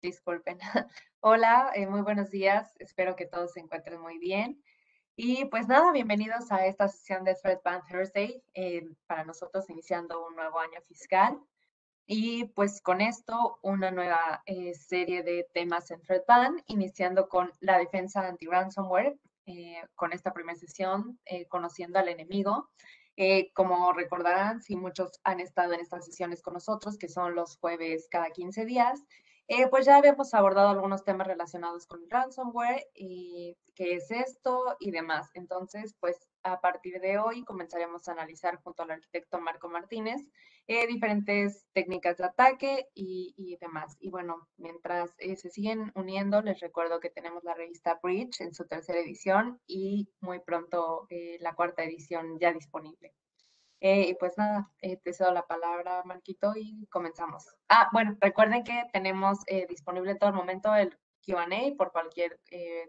Disculpen. Hola, muy buenos días. Espero que todos se encuentren muy bien. Y pues nada, bienvenidos a esta sesión de Threadban Thursday, para nosotros iniciando un nuevo año fiscal. Y pues con esto una nueva serie de temas en Threadban, iniciando con la defensa anti-ransomware, con esta primera sesión, conociendo al enemigo. Como recordarán, si muchos han estado en estas sesiones con nosotros, que son los jueves cada 15 días, pues ya habíamos abordado algunos temas relacionados con ransomware y qué es esto y demás. Entonces, pues a partir de hoy comenzaremos a analizar junto al arquitecto Marco Martínez diferentes técnicas de ataque y demás. Y bueno, mientras se siguen uniendo, les recuerdo que tenemos la revista Breach en su tercera edición y muy pronto la cuarta edición ya disponible. Y pues nada, te cedo la palabra, Marquito, y comenzamos. Ah, bueno, recuerden que tenemos disponible en todo el momento el Q&A por cualquier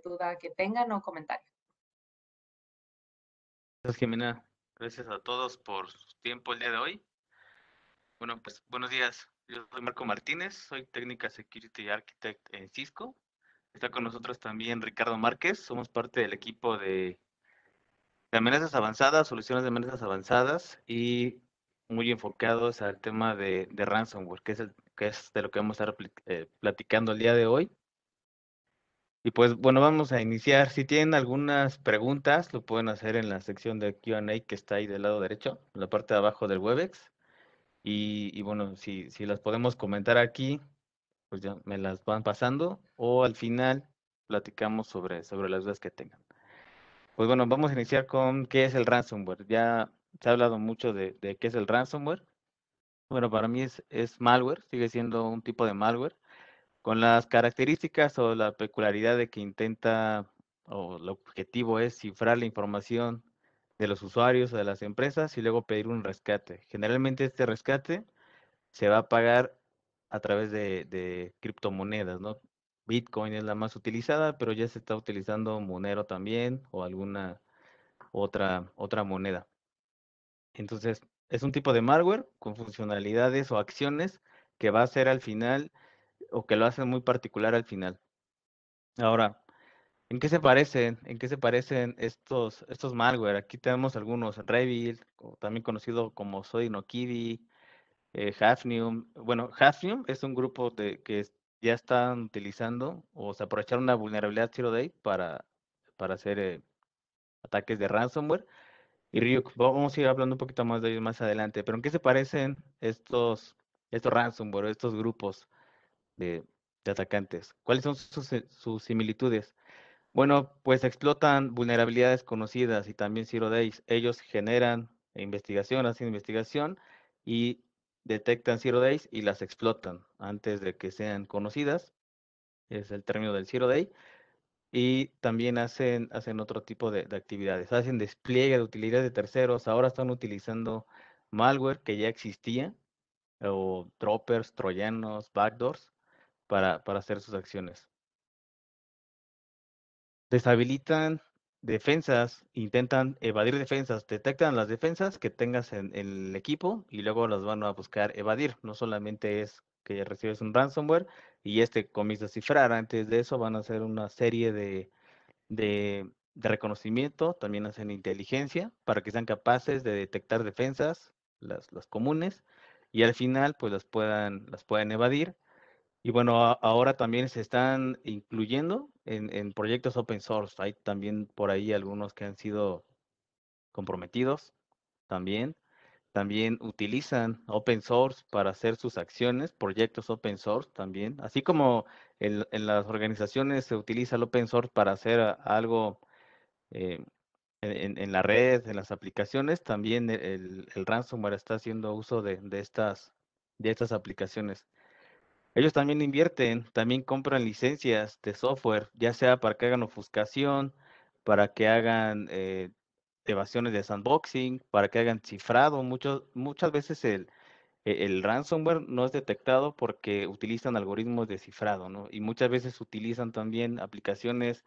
duda que tengan o comentario. Gracias, Jimena. Gracias a todos por su tiempo el día de hoy. Bueno, pues buenos días. Yo soy Marco Martínez, soy Technical Security Architect en Cisco. Está con nosotros también Ricardo Márquez. Somos parte del equipo de amenazas avanzadas, soluciones de amenazas avanzadas y muy enfocados al tema de ransomware, que es de lo que vamos a estar platicando el día de hoy. Y pues bueno, vamos a iniciar. Si tienen algunas preguntas, lo pueden hacer en la sección de Q&A que está ahí del lado derecho, en la parte de abajo del Webex. Y bueno, si las podemos comentar aquí, pues ya me las van pasando o al final platicamos sobre las dudas que tengan. Pues bueno, vamos a iniciar con qué es el ransomware. Ya se ha hablado mucho de qué es el ransomware. Bueno, para mí es malware, sigue siendo un tipo de malware con las características o la peculiaridad de que intenta, o el objetivo es cifrar la información de los usuarios o de las empresas y luego pedir un rescate. Generalmente este rescate se va a pagar a través de criptomonedas, ¿no? Bitcoin es la más utilizada, pero ya se está utilizando Monero también o alguna otra moneda. Entonces, es un tipo de malware con funcionalidades o acciones que va a hacer al final o que lo hacen muy particular al final. Ahora, ¿en qué se parecen? ¿En qué se parecen estos malware? Aquí tenemos algunos, Revil, también conocido como Sodinokibi, Hafnium. Bueno, Hafnium es un grupo ya están utilizando o se aprovecharon una vulnerabilidad Zero Day para hacer ataques de ransomware. Y Ryuk, vamos a ir hablando un poquito más de ellos más adelante. Pero ¿en qué se parecen estos ransomware, estos grupos de, de atacantes? ¿Cuáles son sus similitudes? Bueno, pues explotan vulnerabilidades conocidas y también Zero Days. Ellos generan investigación, hacen investigación y detectan Zero Days y las explotan antes de que sean conocidas. Es el término del Zero Day. Y también hacen otro tipo de actividades. Hacen despliegue de utilidades de terceros. Ahora están utilizando malware que ya existía, o droppers, troyanos, backdoors, para hacer sus acciones. Deshabilitan defensas, intentan evadir defensas, detectan las defensas que tengas en el equipo y luego las van a buscar evadir. No solamente es que recibes un ransomware y comienza a cifrar. Antes de eso van a hacer una serie de reconocimiento, también hacen inteligencia para que sean capaces de detectar defensas, las comunes, y al final pues las puedan evadir. Y bueno, ahora también se están incluyendo en proyectos open source. Hay también por ahí algunos que han sido comprometidos también. También utilizan open source para hacer sus acciones, proyectos open source también. Así como en las organizaciones se utiliza el open source para hacer algo eh, en la red, en las aplicaciones, también el ransomware está haciendo uso de estas aplicaciones. Ellos también invierten, también compran licencias de software, ya sea para que hagan ofuscación, para que hagan evasiones de sandboxing, para que hagan cifrado. Muchas veces el ransomware no es detectado porque utilizan algoritmos de cifrado, ¿no? Y muchas veces utilizan también aplicaciones,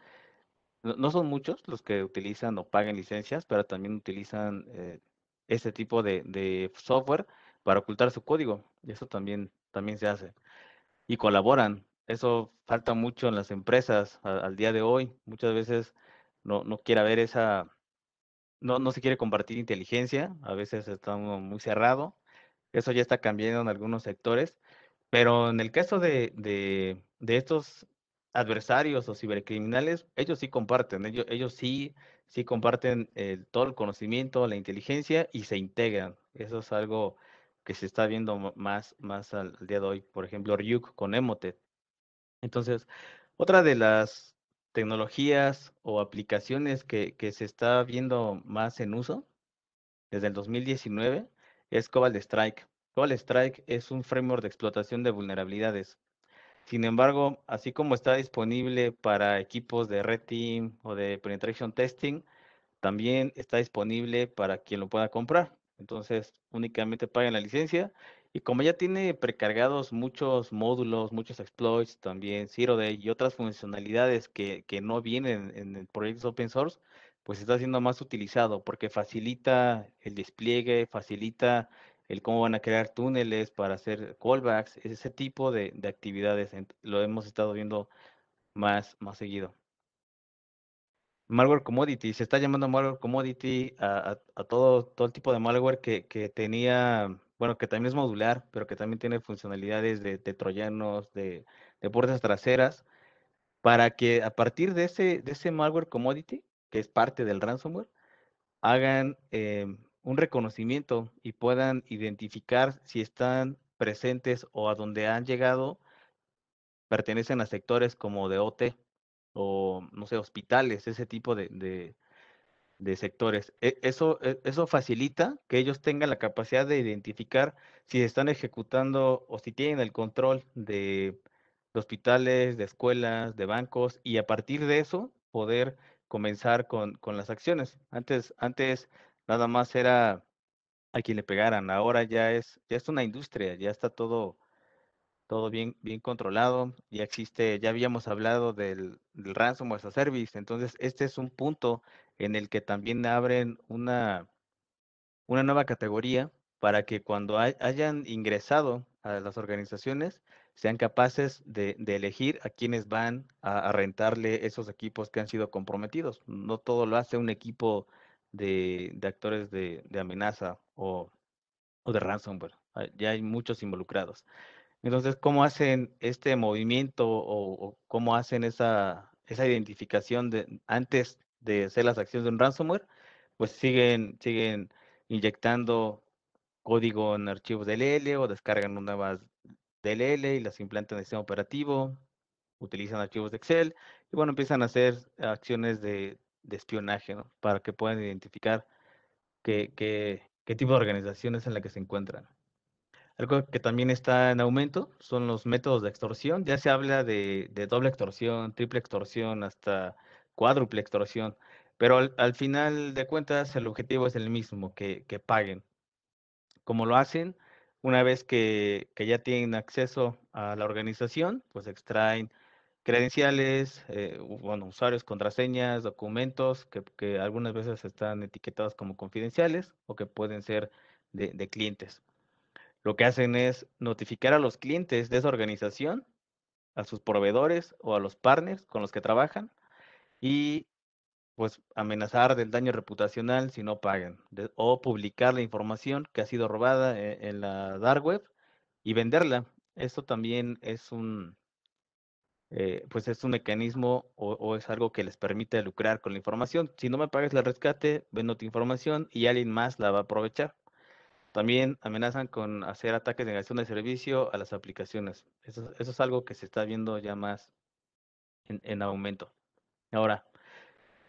no son muchos los que utilizan o pagan licencias, pero también utilizan ese tipo de software para ocultar su código. Y eso también se hace. Y colaboran. eso falta mucho en las empresas al día de hoy. Muchas veces no quiere haber no se quiere compartir inteligencia, a veces está uno muy cerrado. Eso ya está cambiando en algunos sectores, pero en el caso de estos adversarios o cibercriminales, ellos sí comparten, ellos sí comparten todo el conocimiento, la inteligencia y se integran. Eso es algo que se está viendo más al día de hoy. Por ejemplo, Ryuk con Emotet. Entonces, otra de las tecnologías o aplicaciones que se está viendo más en uso desde el 2019 es Cobalt Strike. Cobalt Strike es un framework de explotación de vulnerabilidades. Sin embargo, así como está disponible para equipos de Red Team o de Penetration Testing, también está disponible para quien lo pueda comprar. Entonces, únicamente pagan la licencia. Y como ya tiene precargados muchos módulos, muchos exploits, también Zero Day y otras funcionalidades que no vienen en el proyecto open source, pues está siendo más utilizado porque facilita el despliegue, facilita el cómo van a crear túneles para hacer callbacks, ese tipo de actividades. Lo hemos estado viendo más seguido. Malware commodity, se está llamando malware commodity a todo el tipo de malware que tenía, bueno, que también es modular, pero que también tiene funcionalidades de troyanos, de puertas traseras, para que a partir de ese malware commodity, que es parte del ransomware, hagan un reconocimiento y puedan identificar si están presentes o a donde han llegado, pertenecen a sectores como de OT o, no sé, hospitales, ese tipo de sectores. Eso facilita que ellos tengan la capacidad de identificar si están ejecutando o si tienen el control de hospitales, de escuelas, de bancos, y a partir de eso poder comenzar con las acciones. Antes nada más era a quien le pegaran, ahora ya es una industria, ya está todo bien controlado, ya existe, ya habíamos hablado del ransomware as a service, entonces este es un punto en el que también abren una nueva categoría para que cuando hayan ingresado a las organizaciones sean capaces de elegir a quienes van a rentarle esos equipos que han sido comprometidos. No todo lo hace un equipo de actores de amenaza o de ransomware. Ya hay muchos involucrados. Entonces, ¿cómo hacen este movimiento o cómo hacen esa identificación antes de hacer las acciones de un ransomware? Pues siguen inyectando código en archivos DLL o descargan nuevas DLL y las implantan en el sistema operativo, utilizan archivos de Excel y bueno, empiezan a hacer acciones de espionaje, ¿no? Para que puedan identificar qué tipo de organización es en la que se encuentran. Algo que también está en aumento son los métodos de extorsión. Ya se habla de doble extorsión, triple extorsión, hasta cuádruple extorsión. Pero al final de cuentas el objetivo es el mismo, que paguen. Como lo hacen, una vez que ya tienen acceso a la organización, pues extraen credenciales, bueno, usuarios, contraseñas, documentos que algunas veces están etiquetados como confidenciales o que pueden ser de clientes. Lo que hacen es notificar a los clientes de esa organización, a sus proveedores o a los partners con los que trabajan y pues amenazar del daño reputacional si no pagan o publicar la información que ha sido robada en la dark web y venderla. Esto también es pues es un mecanismo o es algo que les permite lucrar con la información. Si no me pagas el rescate, vendo tu información y alguien más la va a aprovechar. También amenazan con hacer ataques de negación de servicio a las aplicaciones. Eso es algo que se está viendo ya más en aumento. Ahora,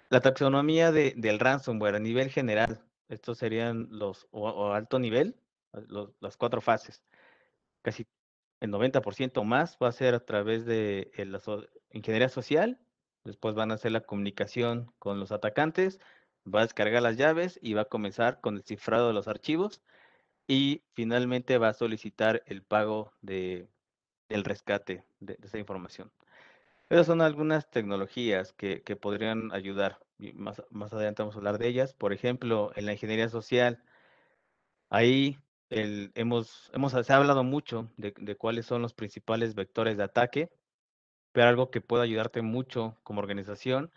la taxonomía del ransomware a nivel general, estos serían o alto nivel, las cuatro fases. Casi el 90% más va a ser a través de la ingeniería social, después van a hacer la comunicación con los atacantes, va a descargar las llaves y va a comenzar con el cifrado de los archivos y finalmente va a solicitar el pago del rescate de esa información. Esas son algunas tecnologías que podrían ayudar. Y más adelante vamos a hablar de ellas. Por ejemplo, en la ingeniería social, ahí se ha hablado mucho de cuáles son los principales vectores de ataque. pero algo que puede ayudarte mucho como organización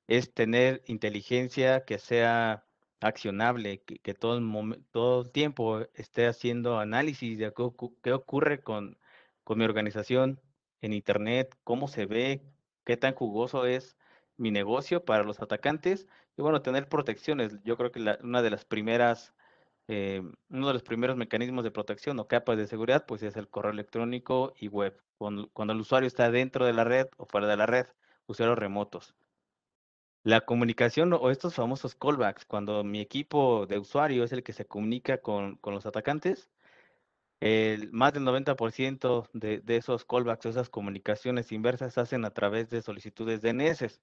es tener inteligencia que sea accionable, que todo el tiempo esté haciendo análisis de qué ocurre con mi organización en Internet, cómo se ve, qué tan jugoso es mi negocio para los atacantes y bueno, tener protecciones. Yo creo que una de las primeras, uno de los primeros mecanismos de protección o capas de seguridad, pues es el correo electrónico y web. Cuando el usuario está dentro de la red o fuera de la red, usuarios remotos. La comunicación o estos famosos callbacks, cuando mi equipo de usuario es el que se comunica con los atacantes, más del 90% de esos callbacks, esas comunicaciones inversas, se hacen a través de solicitudes DNS.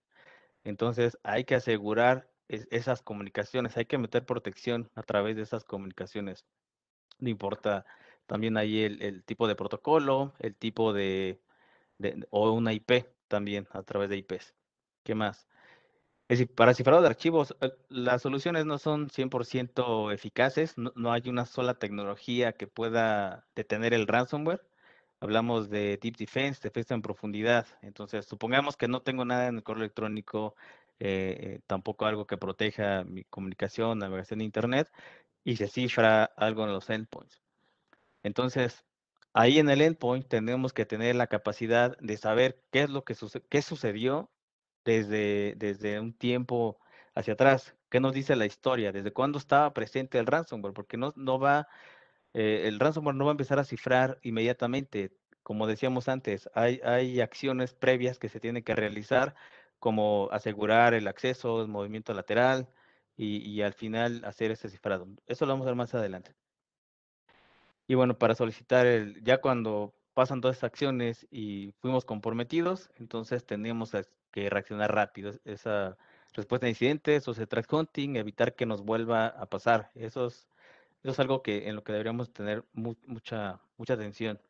Entonces, hay que asegurar esas comunicaciones, hay que meter protección a través de esas comunicaciones. No importa también ahí el tipo de protocolo, el tipo o una IP también a través de IPs. ¿Qué más? Es decir, para cifrado de archivos, las soluciones no son 100% eficaces, no hay una sola tecnología que pueda detener el ransomware. Hablamos de Deep Defense, defensa en profundidad. Entonces, supongamos que no tengo nada en el correo electrónico, tampoco algo que proteja mi comunicación, navegación de Internet, y se cifra algo en los endpoints. Entonces, ahí en el endpoint tenemos que tener la capacidad de saber qué es lo que qué sucedió desde un tiempo hacia atrás. ¿Qué nos dice la historia? ¿Desde cuándo estaba presente el ransomware? Porque el ransomware no va a empezar a cifrar inmediatamente. Como decíamos antes, hay acciones previas que se tienen que realizar, como asegurar el acceso, el movimiento lateral y al final hacer ese cifrado. Eso lo vamos a ver más adelante. Y bueno, para solicitar ya cuando pasan todas estas acciones y fuimos comprometidos, entonces tenemos que reaccionar rápido. Esa respuesta a incidentes, o sea, threat hunting, evitar que nos vuelva a pasar. Eso es algo en lo que deberíamos tener mucha atención.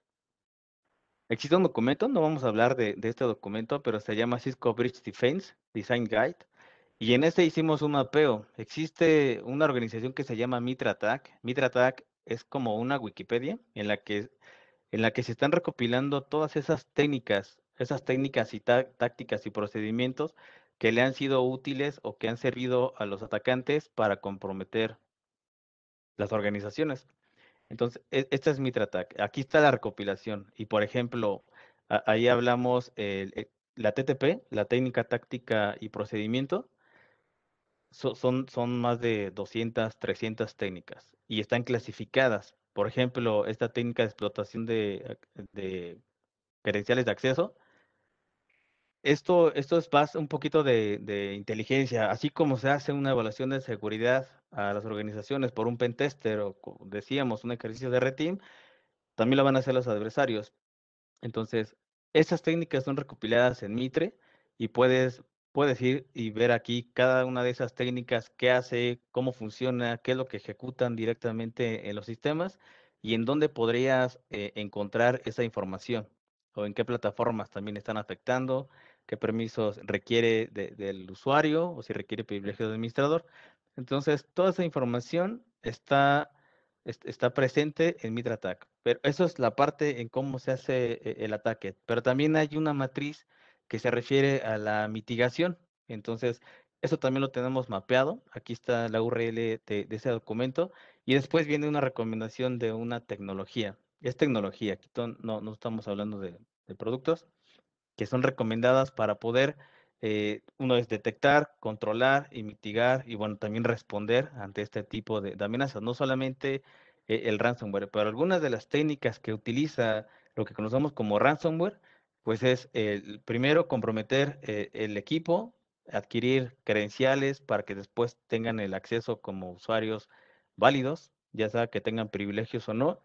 Existe un documento, no vamos a hablar de este documento, pero se llama Cisco Breach Defense Design Guide. Y en este hicimos un mapeo. Existe una organización que se llama MitraTac. MitraTac es como una Wikipedia en la que se están recopilando todas esas técnicas y tácticas y procedimientos que le han sido útiles o que han servido a los atacantes para comprometer las organizaciones. Entonces, esta es MitraTac. Aquí está la recopilación. Y por ejemplo, ahí hablamos la TTP, la técnica, táctica y procedimiento. Son más de 200, 300 técnicas y están clasificadas. Por ejemplo, esta técnica de explotación de credenciales de acceso. Esto es más un poquito de inteligencia, así como se hace una evaluación de seguridad a las organizaciones por un pentester o, como decíamos, un ejercicio de red team, también lo van a hacer los adversarios. Entonces, esas técnicas son recopiladas en Mitre y puedes ir y ver aquí cada una de esas técnicas, qué hace, cómo funciona, qué es lo que ejecutan directamente en los sistemas y en dónde podrías encontrar esa información o en qué plataformas también están afectando, qué permisos requiere del usuario o si requiere privilegio de administrador. Entonces, toda esa información está presente en MitraTac. Pero eso es la parte en cómo se hace el ataque. Pero también hay una matriz que se refiere a la mitigación. Entonces, eso también lo tenemos mapeado. Aquí está la URL de ese documento. Y después viene una recomendación de una tecnología. Es tecnología. Aquí no estamos hablando de productos que son recomendadas para poder, uno es detectar, controlar y mitigar y bueno, también responder ante este tipo de amenazas. No solamente el ransomware, pero algunas de las técnicas que utiliza lo que conocemos como ransomware, pues es el primero comprometer el equipo, adquirir credenciales para que después tengan el acceso como usuarios válidos, ya sea que tengan privilegios o no.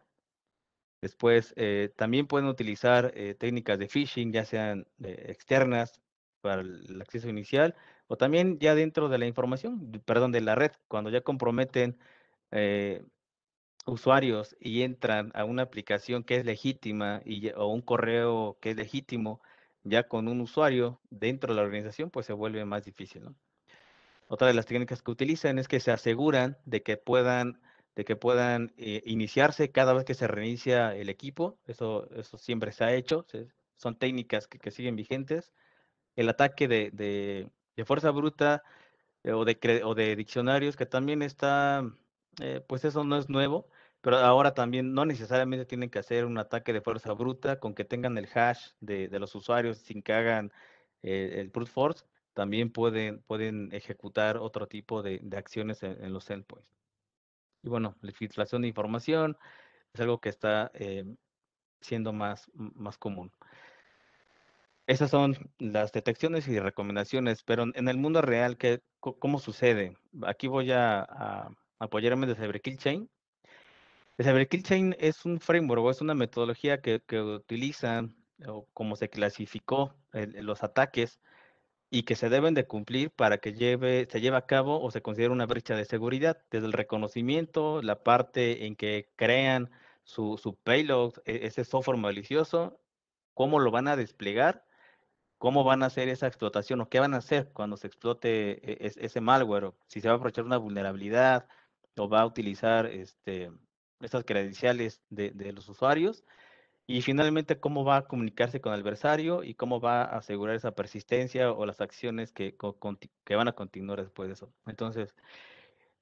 Después, también pueden utilizar técnicas de phishing, ya sean externas para el acceso inicial o también ya dentro de la información, perdón, de la red, cuando ya comprometen eh, usuarios y entran a una aplicación que es legítima o un correo que es legítimo ya con un usuario dentro de la organización, pues se vuelve más difícil, ¿no? Otra de las técnicas que utilizan es que se aseguran de que puedan iniciarse cada vez que se reinicia el equipo. Eso siempre se ha hecho. son técnicas que siguen vigentes. El ataque de fuerza bruta o de diccionarios, que también está, pues eso no es nuevo, pero ahora también no necesariamente tienen que hacer un ataque de fuerza bruta, con que tengan el hash de los usuarios sin que hagan el brute force, también pueden ejecutar otro tipo de acciones en los endpoints. Y bueno, la filtración de información es algo que está siendo más común. Esas son las detecciones y recomendaciones, pero en el mundo real, ¿cómo sucede? Aquí voy a apoyarme de CyberKill Chain. El CyberKill Chain es un framework o es una metodología que utiliza o cómo se clasificó los ataques y que se deben de cumplir para que se lleve a cabo o se considere una brecha de seguridad, desde el reconocimiento, la parte en que crean su payload, ese software malicioso, cómo lo van a desplegar, cómo van a hacer esa explotación o qué van a hacer cuando se explote ese malware, o si se va a aprovechar una vulnerabilidad o va a utilizar estas credenciales de los usuarios. Y finalmente, cómo va a comunicarse con el adversario y cómo va a asegurar esa persistencia o las acciones que van a continuar después de eso. Entonces,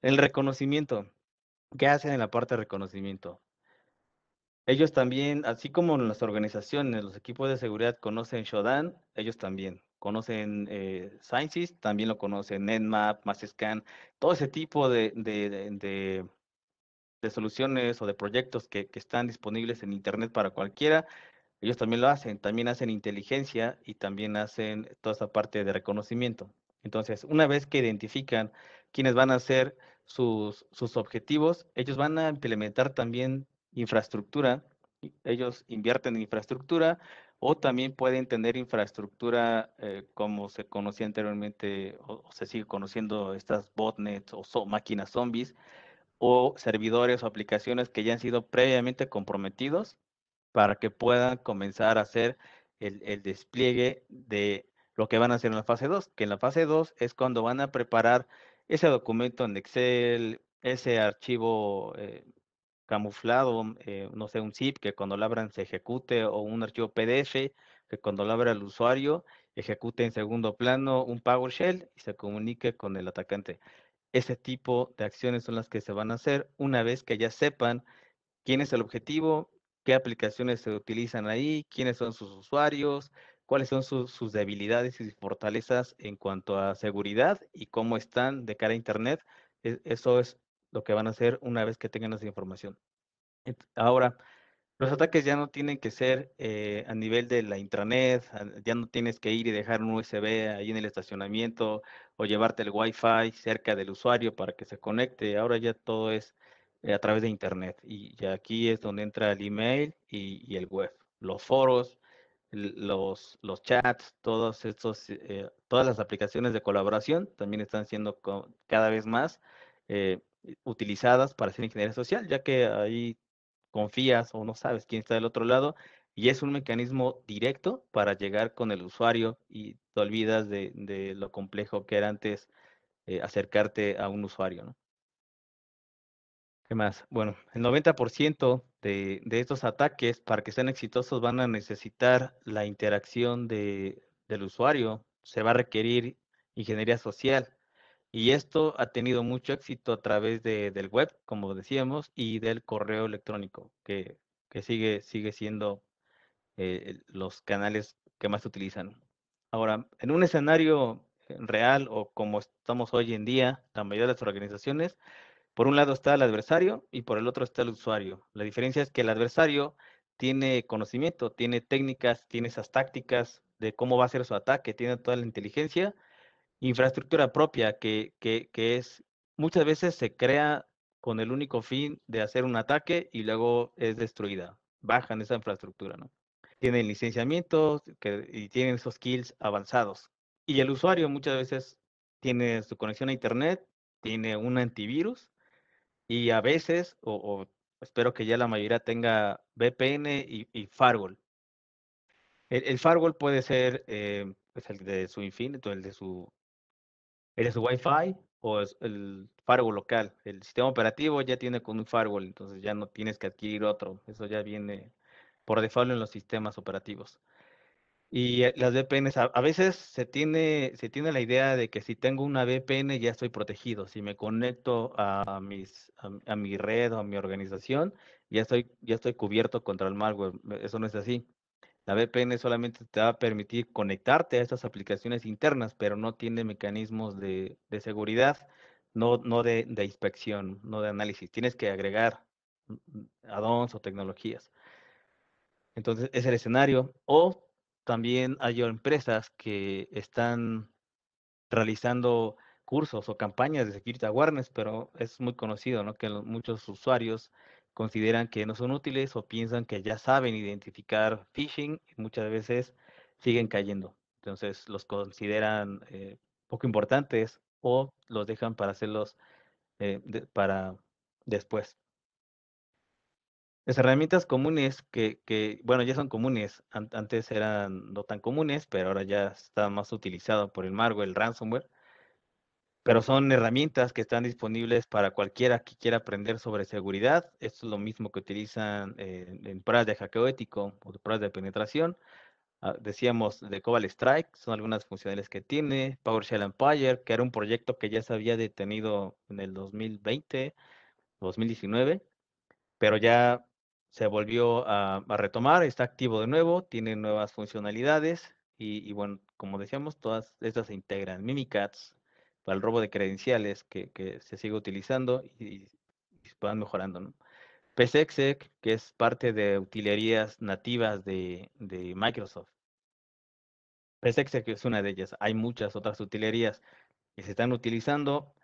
el reconocimiento, ¿qué hacen en la parte de reconocimiento? Ellos también, así como las organizaciones, los equipos de seguridad conocen Shodan, ellos también conocen Cygsis, también lo conocen Nmap, Masscan, todo ese tipo de soluciones o de proyectos que están disponibles en Internet para cualquiera. Ellos también lo hacen, también hacen inteligencia y también hacen toda esa parte de reconocimiento. Entonces, una vez que identifican quiénes van a ser sus objetivos, ellos van a implementar también infraestructura. Ellos invierten en infraestructura o también pueden tener infraestructura como se conocía anteriormente o se sigue conociendo estas botnets o máquinas zombies o servidores o aplicaciones que ya han sido previamente comprometidos para que puedan comenzar a hacer el despliegue de lo que van a hacer en la fase 2, que en la fase 2 es cuando van a preparar ese documento en Excel, ese archivo camuflado, no sé, un zip que cuando lo abran se ejecute, o un archivo PDF que cuando lo abra el usuario ejecute en segundo plano un PowerShell y se comunique con el atacante. Ese tipo de acciones son las que se van a hacer una vez que ya sepan quién es el objetivo, qué aplicaciones se utilizan ahí, quiénes son sus usuarios, cuáles son sus debilidades y fortalezas en cuanto a seguridad y cómo están de cara a Internet. Eso es lo que van a hacer una vez que tengan esa información. Ahora, los ataques ya no tienen que ser a nivel de la intranet, ya no tienes que ir y dejar un USB ahí en el estacionamiento o llevarte el Wi-Fi cerca del usuario para que se conecte. Ahora ya todo es a través de internet y ya aquí es donde entra el email y el web, los foros, los chats, todas las aplicaciones de colaboración también están siendo cada vez más utilizadas para hacer ingeniería social, ya que ahí confías o no sabes quién está del otro lado y es un mecanismo directo para llegar con el usuario y te olvidas de lo complejo que era antes acercarte a un usuario, ¿no? ¿Qué más? Bueno, el 90% de estos ataques, para que sean exitosos, van a necesitar la interacción del usuario. Se va a requerir ingeniería social. Y esto ha tenido mucho éxito a través del web, como decíamos, y del correo electrónico, que sigue siendo los canales que más se utilizan. Ahora, en un escenario real o como estamos hoy en día, la mayoría de las organizaciones, por un lado está el adversario y por el otro está el usuario. La diferencia es que el adversario tiene conocimiento, tiene técnicas, tiene esas tácticas de cómo va a ser su ataque, tiene toda la inteligencia, infraestructura propia que es muchas veces se crea con el único fin de hacer un ataque y luego es destruida. Bajan esa infraestructura, ¿no? Tienen licenciamientos y tienen esos skills avanzados. Y el usuario muchas veces tiene su conexión a internet, tiene un antivirus y a veces, o espero que ya la mayoría tenga VPN y firewall. El firewall puede ser pues el de su Infinity, el de su Wi-Fi o es el firewall local. El sistema operativo ya tiene con un firewall, entonces ya no tienes que adquirir otro. Eso ya viene por default en los sistemas operativos. Y las VPNs, a veces se tiene la idea de que si tengo una VPN ya estoy protegido. Si me conecto a mi red o a mi organización, ya estoy cubierto contra el malware. Eso no es así. La VPN solamente te va a permitir conectarte a estas aplicaciones internas, pero no tiene mecanismos de seguridad, no de inspección, no de análisis. Tienes que agregar add-ons o tecnologías. Entonces, es el escenario. O también hay empresas que están realizando cursos o campañas de security awareness, pero es muy conocido, ¿no? Que muchos usuarios consideran que no son útiles o piensan que ya saben identificar phishing y muchas veces siguen cayendo. Entonces, los consideran poco importantes o los dejan para hacerlos para después. Las herramientas comunes bueno, ya son comunes, antes eran no tan comunes, pero ahora ya está más utilizado por el malware, el ransomware, pero son herramientas que están disponibles para cualquiera que quiera aprender sobre seguridad. Esto es lo mismo que utilizan en pruebas de hackeo ético o de pruebas de penetración. Decíamos de Cobalt Strike, son algunas funcionalidades que tiene. PowerShell Empire, que era un proyecto que ya se había detenido en el 2020, 2019, pero ya se volvió a retomar, está activo de nuevo, tiene nuevas funcionalidades y bueno, como decíamos, todas estas se integran. Mimikatz para el robo de credenciales que se sigue utilizando y se van mejorando, ¿no? PSExec, que es parte de utilerías nativas de Microsoft. PSExec es una de ellas. Hay muchas otras utilerías que se están utilizando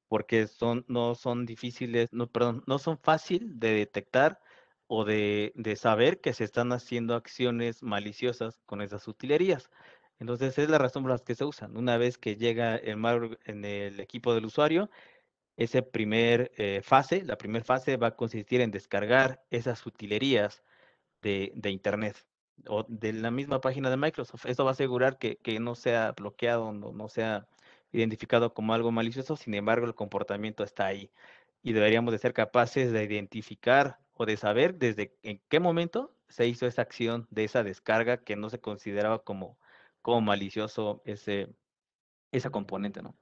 porque no son difíciles, no, perdón, no son fácil de detectar o de saber que se están haciendo acciones maliciosas con esas utilerías. Entonces, es la razón por la que se usan. Una vez que llega el malware en el equipo del usuario, la primera fase va a consistir en descargar esas utilerías de Internet o de la misma página de Microsoft. Esto va a asegurar que no sea bloqueado, no sea identificado como algo malicioso, sin embargo el comportamiento está ahí y deberíamos de ser capaces de identificar o de saber desde en qué momento se hizo esa acción de esa descarga que no se consideraba como malicioso esa componente, ¿no?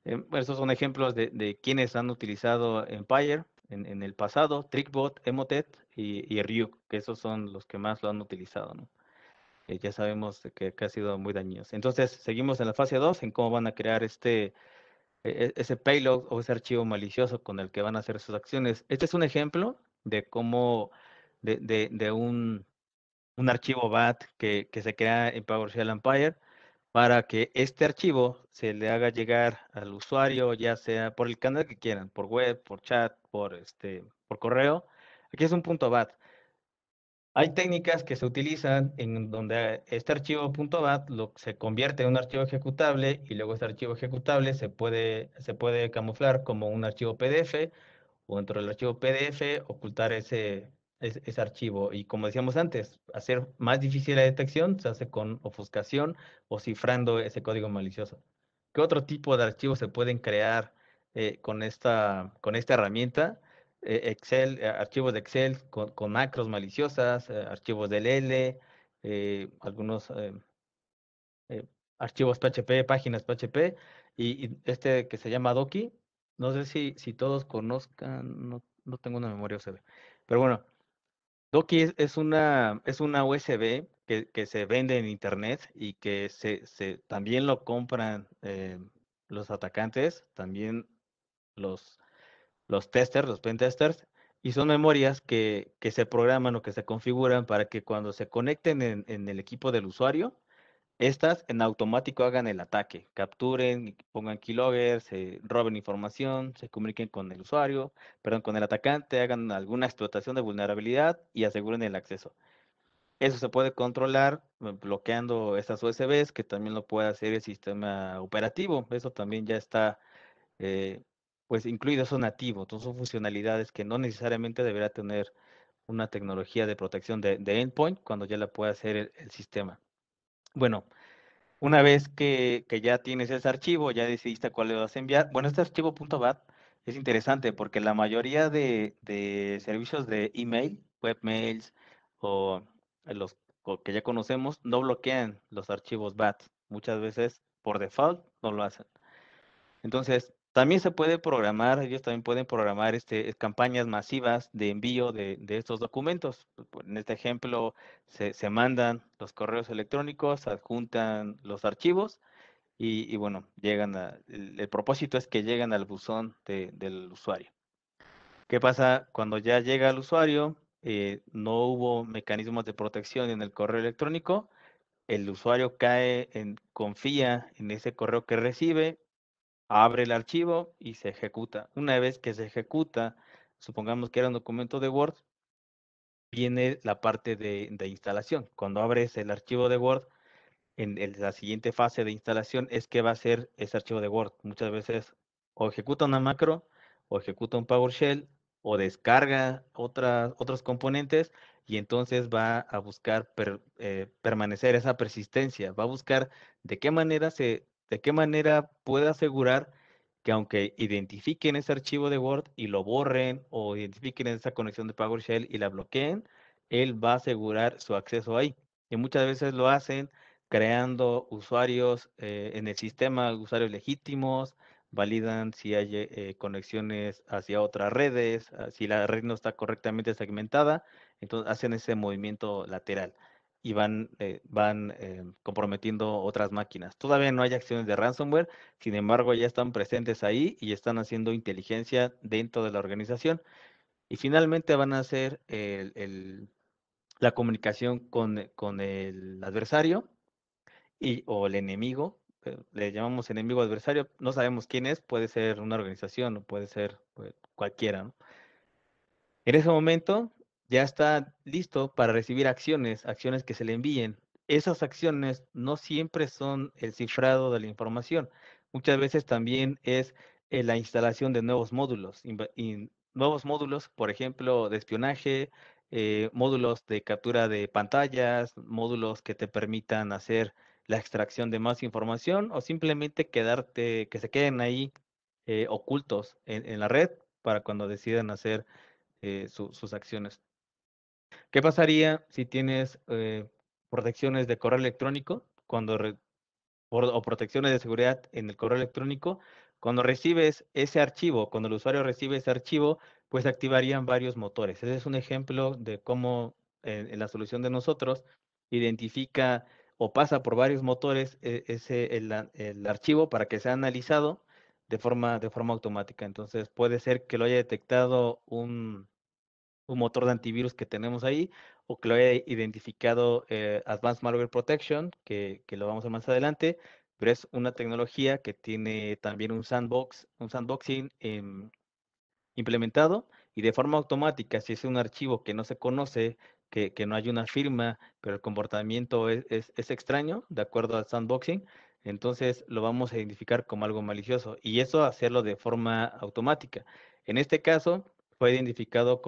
Bueno, estos son ejemplos de quienes han utilizado Empire en el pasado, Trickbot, Emotet y Ryuk, que esos son los que más lo han utilizado, ¿no? Ya sabemos que ha sido muy dañinos. Entonces, seguimos en la fase 2, en cómo van a crear ese payload o ese archivo malicioso con el que van a hacer sus acciones. Este es un ejemplo de cómo, de un archivo BAT que se crea en PowerShell Empire para que este archivo se le haga llegar al usuario, ya sea por el canal que quieran, por web, por chat, por correo. Aquí es un punto .bat. Hay técnicas que se utilizan en donde este archivo .bat se convierte en un archivo ejecutable y luego este archivo ejecutable se puede camuflar como un archivo PDF o dentro del archivo PDF ocultar ese archivo. Y como decíamos antes, hacer más difícil la detección se hace con ofuscación o cifrando ese código malicioso. ¿Qué otro tipo de archivos se pueden crear con esta herramienta? Excel, archivos de Excel con macros maliciosas, archivos del L, algunos eh, archivos PHP, páginas PHP, y este que se llama Doki. No sé si todos conozcan, no tengo una memoria USB, pero bueno, Doki es una USB que se vende en internet y que también lo compran los atacantes, también los, los testers, los pen testers, y son memorias que se programan o que se configuran para que cuando se conecten en el equipo del usuario, estas en automático hagan el ataque, capturen, pongan keylogger, se roben información, se comuniquen con el usuario, perdón, con el atacante, hagan alguna explotación de vulnerabilidad y aseguren el acceso. Eso se puede controlar bloqueando estas USBs, que también lo puede hacer el sistema operativo. Eso también ya está, pues, incluido, eso nativo. Entonces, son funcionalidades que no necesariamente deberá tener una tecnología de protección de endpoint cuando ya la puede hacer el sistema. Bueno, una vez que ya tienes ese archivo, ya decidiste cuál le vas a enviar. Bueno, este archivo .bat es interesante porque la mayoría de servicios de email, webmails o que ya conocemos, no bloquean los archivos BAT. Muchas veces, por default, no lo hacen. Entonces, también se puede programar, ellos también pueden programar campañas masivas de envío de estos documentos. En este ejemplo, se mandan los correos electrónicos, se adjuntan los archivos y bueno, el propósito es que llegan al buzón del usuario. ¿Qué pasa cuando ya llega al usuario? No hubo mecanismos de protección en el correo electrónico, el usuario confía en ese correo que recibe, abre el archivo y se ejecuta. Una vez que se ejecuta, supongamos que era un documento de Word, viene la parte de instalación. Cuando abres el archivo de Word, la siguiente fase de instalación es que va a ser ese archivo de Word. Muchas veces o ejecuta una macro, o ejecuta un PowerShell, o descarga otros componentes, y entonces va a buscar permanecer esa persistencia. Va a buscar de qué manera puede asegurar que aunque identifiquen ese archivo de Word y lo borren, o identifiquen esa conexión de PowerShell y la bloqueen, él va a asegurar su acceso ahí. Y muchas veces lo hacen creando usuarios en el sistema, usuarios legítimos, validan si hay conexiones hacia otras redes, si la red no está correctamente segmentada, entonces hacen ese movimiento lateral y van comprometiendo otras máquinas. Todavía no hay acciones de ransomware, sin embargo ya están presentes ahí y están haciendo inteligencia dentro de la organización. Y finalmente van a hacer la comunicación con el adversario o el enemigo, le llamamos enemigo adversario, no sabemos quién es, puede ser una organización o puede ser pues, cualquiera, ¿no? En ese momento ya está listo para recibir acciones que se le envíen. Esas acciones no siempre son el cifrado de la información. Muchas veces también es la instalación de nuevos módulos. Nuevos módulos, por ejemplo, de espionaje, módulos de captura de pantallas, módulos que te permitan hacer la extracción de más información o simplemente que se queden ahí ocultos en la red para cuando decidan hacer sus acciones. ¿Qué pasaría si tienes protecciones de correo electrónico o protecciones de seguridad en el correo electrónico? Cuando recibes ese archivo, cuando el usuario recibe ese archivo, pues activarían varios motores. Ese es un ejemplo de cómo en la solución de nosotros identifica o pasa por varios motores el archivo para que sea analizado de forma automática. Entonces puede ser que lo haya detectado un motor de antivirus que tenemos ahí, o que lo haya identificado Advanced Malware Protection, que lo vamos a ver más adelante, pero es una tecnología que tiene también un sandboxing implementado, y de forma automática, si es un archivo que no se conoce, que no hay una firma, pero el comportamiento es extraño, de acuerdo al sandboxing, entonces lo vamos a identificar como algo malicioso, y eso hacerlo de forma automática. En este caso, fue identificado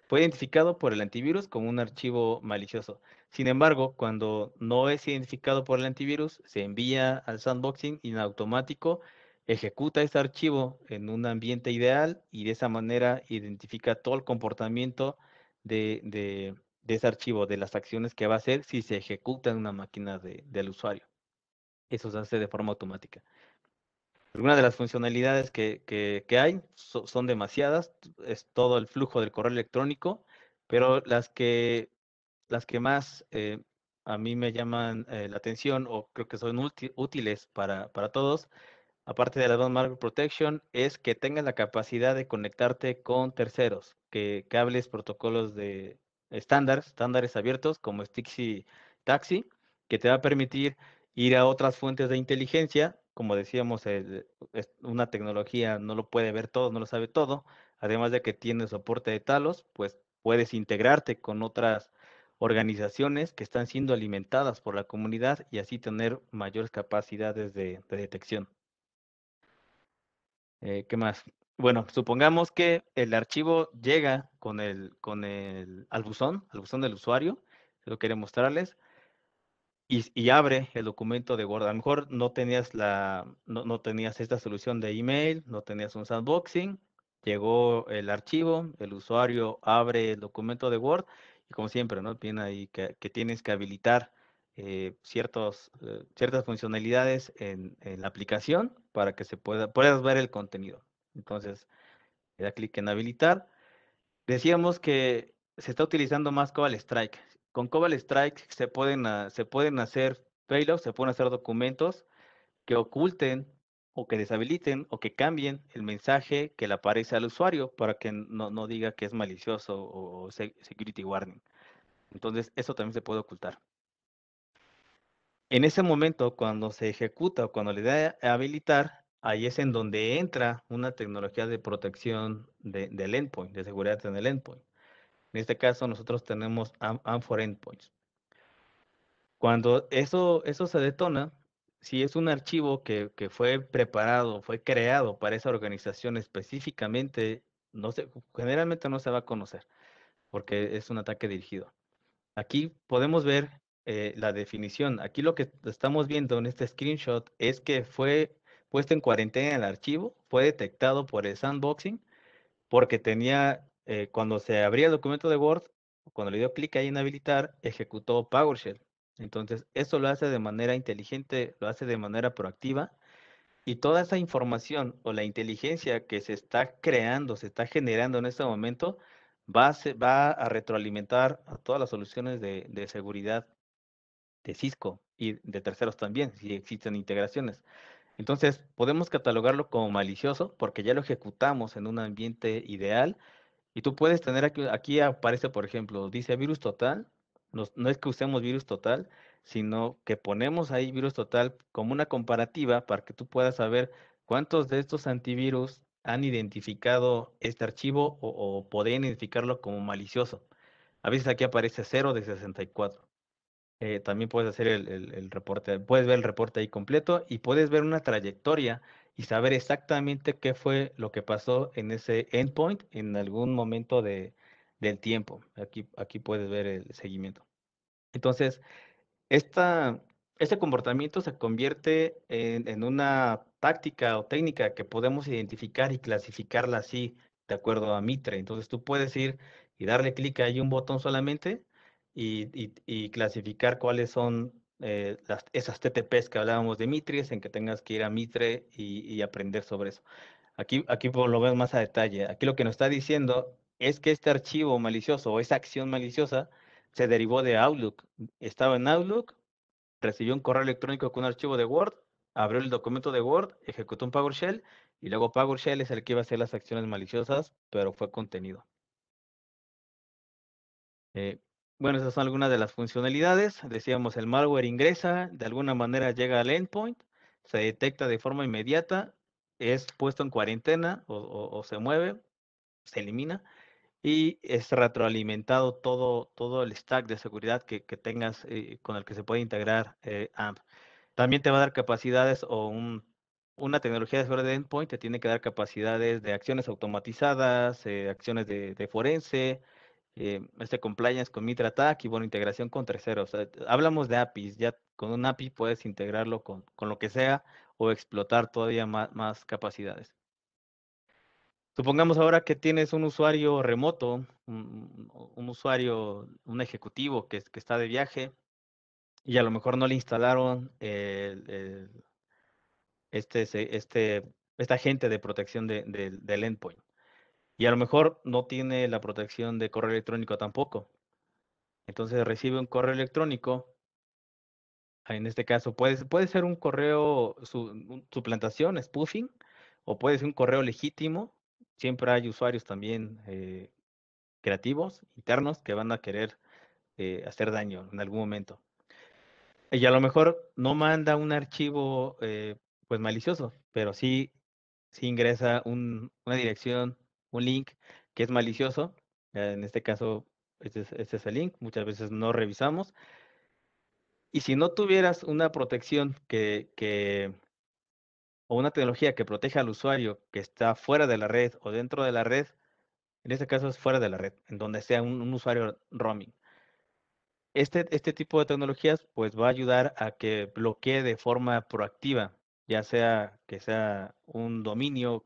fue identificado por el antivirus como un archivo malicioso. Sin embargo, cuando no es identificado por el antivirus, se envía al sandboxing y en automático ejecuta ese archivo en un ambiente ideal, y de esa manera identifica todo el comportamiento de ese archivo, de las acciones que va a hacer si se ejecuta en una máquina del usuario. Eso se hace de forma automática. Algunas de las funcionalidades que hay son demasiadas, es todo el flujo del correo electrónico, pero las que más a mí me llaman la atención, o creo que son útiles para todos, aparte de la Advanced Malware Protection, es que tengas la capacidad de conectarte con terceros, que hables protocolos de estándares abiertos como Stixi Taxi, que te va a permitir ir a otras fuentes de inteligencia. Como decíamos, una tecnología no lo puede ver todo, no lo sabe todo. Además de que tiene soporte de Talos, pues puedes integrarte con otras organizaciones que están siendo alimentadas por la comunidad y así tener mayores capacidades de detección. ¿Qué más? Bueno, supongamos que el archivo llega al buzón del usuario, lo quiero mostrarles, y abre el documento de Word. A lo mejor no tenías no tenías esta solución de email, no tenías un sandboxing, llegó el archivo, el usuario abre el documento de Word Y como siempre, ¿no? Viene ahí que tienes que habilitar ciertas funcionalidades en la aplicación para que puedas ver el contenido. Entonces, le da clic en habilitar. Decíamos que se está utilizando más Cobalt Strike. Con Cobalt Strike se pueden hacer payloads, se pueden hacer documentos que oculten o que deshabiliten o que cambien el mensaje que le aparece al usuario para que no diga que es malicioso o security warning. Entonces, eso también se puede ocultar. En ese momento, cuando se ejecuta o cuando le da a habilitar, ahí es en donde entra una tecnología de protección del endpoint, de seguridad en el endpoint. En este caso, nosotros tenemos ARM for Endpoints. Cuando eso se detona, si es un archivo que fue preparado, fue creado para esa organización específicamente, generalmente no se va a conocer, porque es un ataque dirigido. Aquí podemos ver la definición. Aquí lo que estamos viendo en este screenshot es que fue puesto en cuarentena el archivo, fue detectado por el sandboxing, porque cuando se abría el documento de Word, cuando le dio clic ahí en habilitar, ejecutó PowerShell. Entonces, eso lo hace de manera inteligente, lo hace de manera proactiva, y toda esa información o la inteligencia que se está creando, se está generando en este momento, va a retroalimentar a todas las soluciones de seguridad de Cisco y de terceros también, si existen integraciones. Entonces, podemos catalogarlo como malicioso porque ya lo ejecutamos en un ambiente ideal y tú puedes tener aquí aparece, por ejemplo, dice virus total. No es que usemos virus total, sino que ponemos ahí virus total como una comparativa para que tú puedas saber cuántos de estos antivirus han identificado este archivo o podrían identificarlo como malicioso. A veces aquí aparece 0 de 64. También puedes hacer el reporte, puedes ver el reporte ahí completo y puedes ver una trayectoria y saber exactamente qué fue lo que pasó en ese endpoint en algún momento del tiempo. Aquí puedes ver el seguimiento. Entonces, este comportamiento se convierte en una táctica o técnica que podemos identificar y clasificarla así de acuerdo a Mitre. Entonces tú puedes ir y darle clic ahí un botón solamente y clasificar cuáles son esas TTPs que hablábamos de Mitre, en que tengas que ir a Mitre y aprender sobre eso. Aquí lo vemos más a detalle. Aquí lo que nos está diciendo es que este archivo malicioso o esa acción maliciosa se derivó de Outlook. Estaba en Outlook, recibió un correo electrónico con un archivo de Word, abrió el documento de Word, ejecutó un PowerShell y luego PowerShell es el que iba a hacer las acciones maliciosas, pero fue contenido. Bueno, esas son algunas de las funcionalidades. Decíamos, el malware ingresa, de alguna manera llega al endpoint, se detecta de forma inmediata, es puesto en cuarentena o se mueve, se elimina y es retroalimentado todo el stack de seguridad que tengas con el que se puede integrar AMP. También te va a dar capacidades una tecnología de seguridad de endpoint te tiene que dar capacidades de acciones automatizadas, acciones de forense, compliance con Mitra Attack y bueno, integración con terceros. Hablamos de APIs, ya con un API puedes integrarlo con lo que sea o explotar todavía más capacidades. Supongamos ahora que tienes un usuario remoto, un usuario, un ejecutivo que está de viaje y a lo mejor no le instalaron esta agente de protección del endpoint. Y a lo mejor no tiene la protección de correo electrónico tampoco. Entonces recibe un correo electrónico. En este caso puede ser un correo, suplantación, spoofing, o puede ser un correo legítimo. Siempre hay usuarios también creativos, internos, que van a querer hacer daño en algún momento. Y a lo mejor no manda un archivo pues malicioso, pero sí ingresa una dirección, un link que es malicioso. En este caso, este es el link. Muchas veces no revisamos. Y si no tuvieras una protección o una tecnología que proteja al usuario que está fuera de la red o dentro de la red, en este caso es fuera de la red, en donde sea un usuario roaming. Este tipo de tecnologías pues va a ayudar a que bloquee de forma proactiva, ya sea que sea un dominio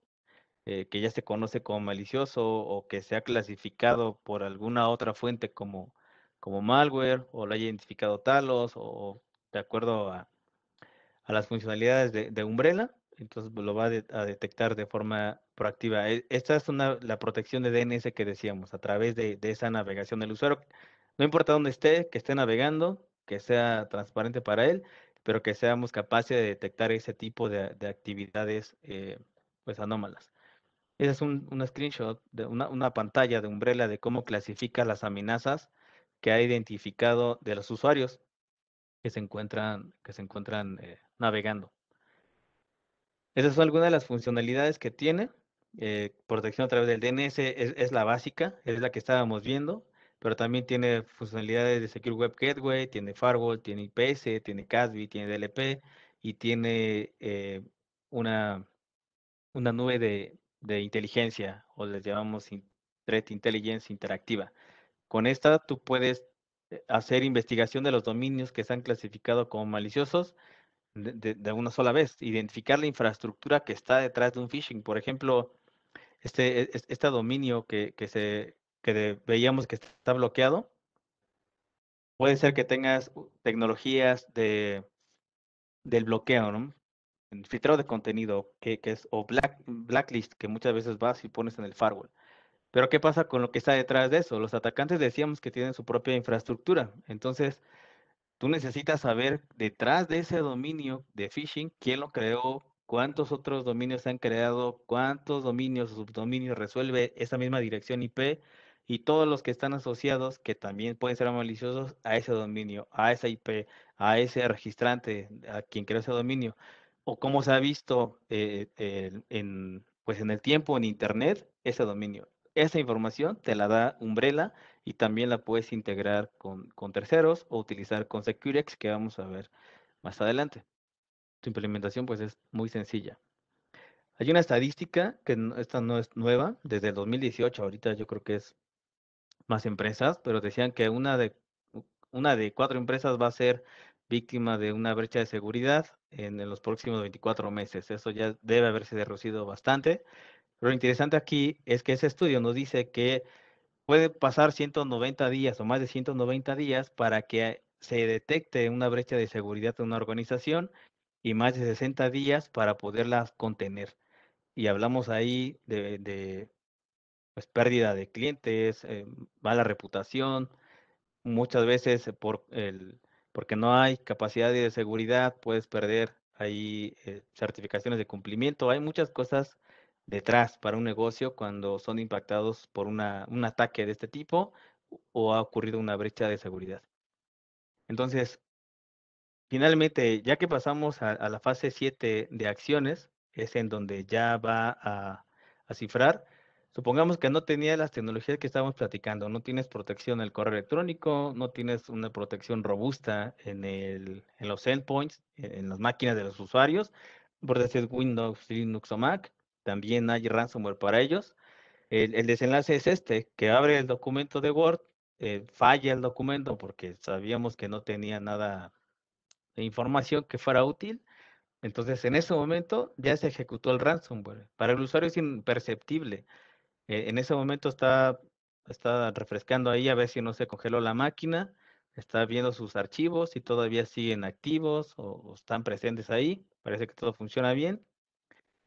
que ya se conoce como malicioso o que sea clasificado por alguna otra fuente como como malware o lo haya identificado Talos o de acuerdo a las funcionalidades de Umbrella, entonces lo va a detectar de forma proactiva. Esta es la protección de DNS que decíamos, a través de esa navegación del usuario. No importa dónde esté, que esté navegando, que sea transparente para él, pero que seamos capaces de detectar ese tipo de actividades pues anómalas. Ese es un screenshot de una pantalla de Umbrella de cómo clasifica las amenazas que ha identificado de los usuarios que se encuentran navegando. Esas son algunas de las funcionalidades que tiene. Protección a través del DNS es la básica, es la que estábamos viendo, pero también tiene funcionalidades de Secure Web Gateway, tiene Firewall, tiene IPS, tiene CASB, tiene DLP y tiene una nube de inteligencia, o les llamamos Threat Intelligence interactiva. Con esta tú puedes hacer investigación de los dominios que se han clasificado como maliciosos de una sola vez, identificar la infraestructura que está detrás de un phishing. Por ejemplo, este dominio que veíamos que está bloqueado, puede ser que tengas tecnologías del bloqueo, ¿no? El filtrado de contenido, que es, o blacklist, que muchas veces vas y pones en el firewall. Pero ¿qué pasa con lo que está detrás de eso? Los atacantes decíamos que tienen su propia infraestructura. Entonces, tú necesitas saber detrás de ese dominio de phishing quién lo creó, cuántos otros dominios se han creado, cuántos dominios o subdominios resuelve esa misma dirección IP y todos los que están asociados que también pueden ser maliciosos a ese dominio, a esa IP, a ese registrante, a quien creó ese dominio. O cómo se ha visto pues en el tiempo en Internet ese dominio. Esa información te la da Umbrella y también la puedes integrar con terceros o utilizar con Securex, que vamos a ver más adelante. Tu implementación pues es muy sencilla. Hay una estadística que esta no es nueva, desde el 2018, ahorita yo creo que es más empresas, pero decían que una de 4 empresas va a ser víctima de una brecha de seguridad en los próximos 24 meses. Eso ya debe haberse reducido bastante. Pero lo interesante aquí es que ese estudio nos dice que puede pasar 190 días o más de 190 días para que se detecte una brecha de seguridad en una organización y más de 60 días para poderlas contener. Y hablamos ahí de pues, pérdida de clientes, mala reputación, muchas veces porque no hay capacidad de seguridad, puedes perder ahí certificaciones de cumplimiento. Hay muchas cosas detrás para un negocio cuando son impactados por un ataque de este tipo o ha ocurrido una brecha de seguridad. Entonces, finalmente, ya que pasamos a la fase 7 de acciones, es en donde ya va a cifrar. Supongamos que no tenía las tecnologías que estábamos platicando, no tienes protección en el correo electrónico, no tienes una protección robusta en los endpoints, en las máquinas de los usuarios, por decir Windows, Linux o Mac, también hay ransomware para ellos. El desenlace es este, que abre el documento de Word, falla el documento porque sabíamos que no tenía nada de información que fuera útil. Entonces, en ese momento ya se ejecutó el ransomware. Para el usuario es imperceptible. En ese momento está refrescando ahí a ver si no se congeló la máquina, está viendo sus archivos, si todavía siguen activos o están presentes ahí. Parece que todo funciona bien.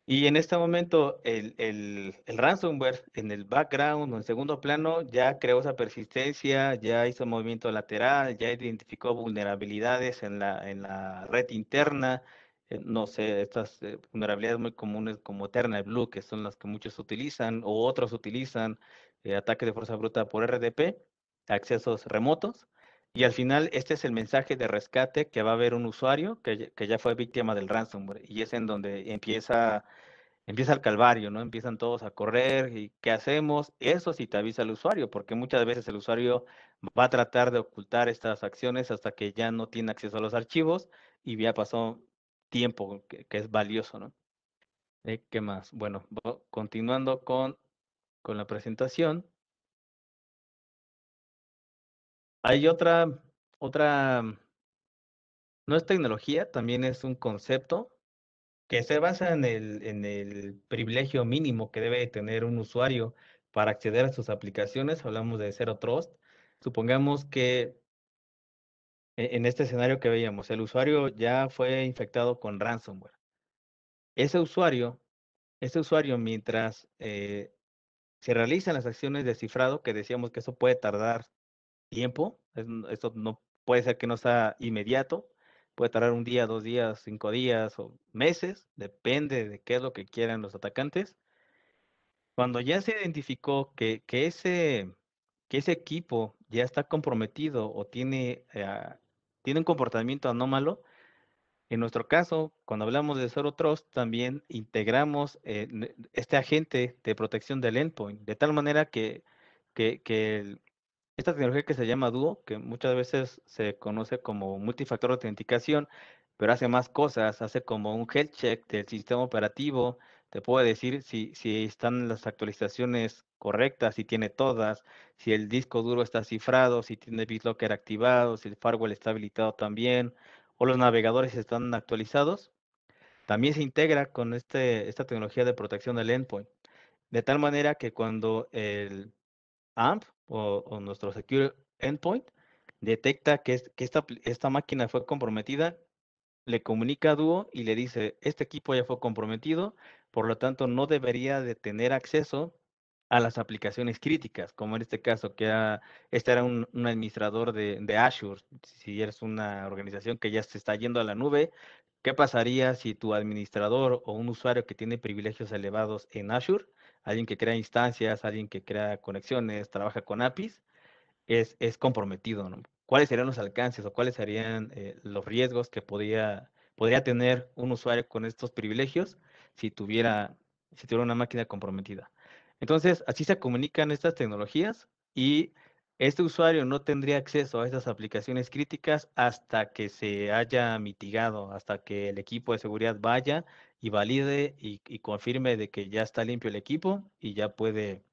Y en este momento el ransomware en el background o en segundo plano ya creó esa persistencia, ya hizo movimiento lateral, ya identificó vulnerabilidades en la red interna. No sé, estas vulnerabilidades muy comunes como Eternal Blue, que son las que muchos utilizan o otros utilizan, ataque de fuerza bruta por RDP, accesos remotos. Y al final, este es el mensaje de rescate que va a haber un usuario que ya fue víctima del ransomware. Y es en donde empieza el calvario, ¿no? Empiezan todos a correr y ¿qué hacemos? Eso sí te avisa el usuario, porque muchas veces el usuario va a tratar de ocultar estas acciones hasta que ya no tiene acceso a los archivos y ya pasó tiempo que es valioso, ¿no? ¿Qué más? Bueno, continuando con la presentación. Hay otra, no es tecnología, también es un concepto que se basa en el privilegio mínimo que debe tener un usuario para acceder a sus aplicaciones. Hablamos de Zero Trust. Supongamos que en este escenario que veíamos, el usuario ya fue infectado con ransomware. Ese usuario, mientras se realizan las acciones de cifrado, que decíamos que eso puede tardar tiempo, esto no puede ser que no sea inmediato, puede tardar un día, 2 días, 5 días o meses, depende de qué es lo que quieran los atacantes. Cuando ya se identificó que ese equipo ya está comprometido o tiene un comportamiento anómalo, en nuestro caso, cuando hablamos de Zero Trust, también integramos este agente de protección del endpoint, de tal manera que esta tecnología que se llama Duo, que muchas veces se conoce como multifactor de autenticación, pero hace más cosas, hace como un health check del sistema operativo, te puede decir si están las actualizaciones correctas, si tiene todas, si el disco duro está cifrado, si tiene BitLocker activado, si el firewall está habilitado también, o los navegadores están actualizados. También se integra con esta tecnología de protección del endpoint, de tal manera que cuando el AMP o nuestro Secure Endpoint detecta que esta máquina fue comprometida, le comunica a Duo y le dice, este equipo ya fue comprometido, por lo tanto no debería de tener acceso a las aplicaciones críticas, como en este caso, este era un administrador de Azure. Si eres una organización que ya se está yendo a la nube, ¿qué pasaría si tu administrador o un usuario que tiene privilegios elevados en Azure, alguien que crea instancias, alguien que crea conexiones, trabaja con APIs, es comprometido, ¿no? ¿Cuáles serían los alcances o cuáles serían los riesgos que podría tener un usuario con estos privilegios si tuviera una máquina comprometida? Entonces, así se comunican estas tecnologías y este usuario no tendría acceso a estas aplicaciones críticas hasta que se haya mitigado, hasta que el equipo de seguridad vaya y valide y confirme de que ya está limpio el equipo y ya puede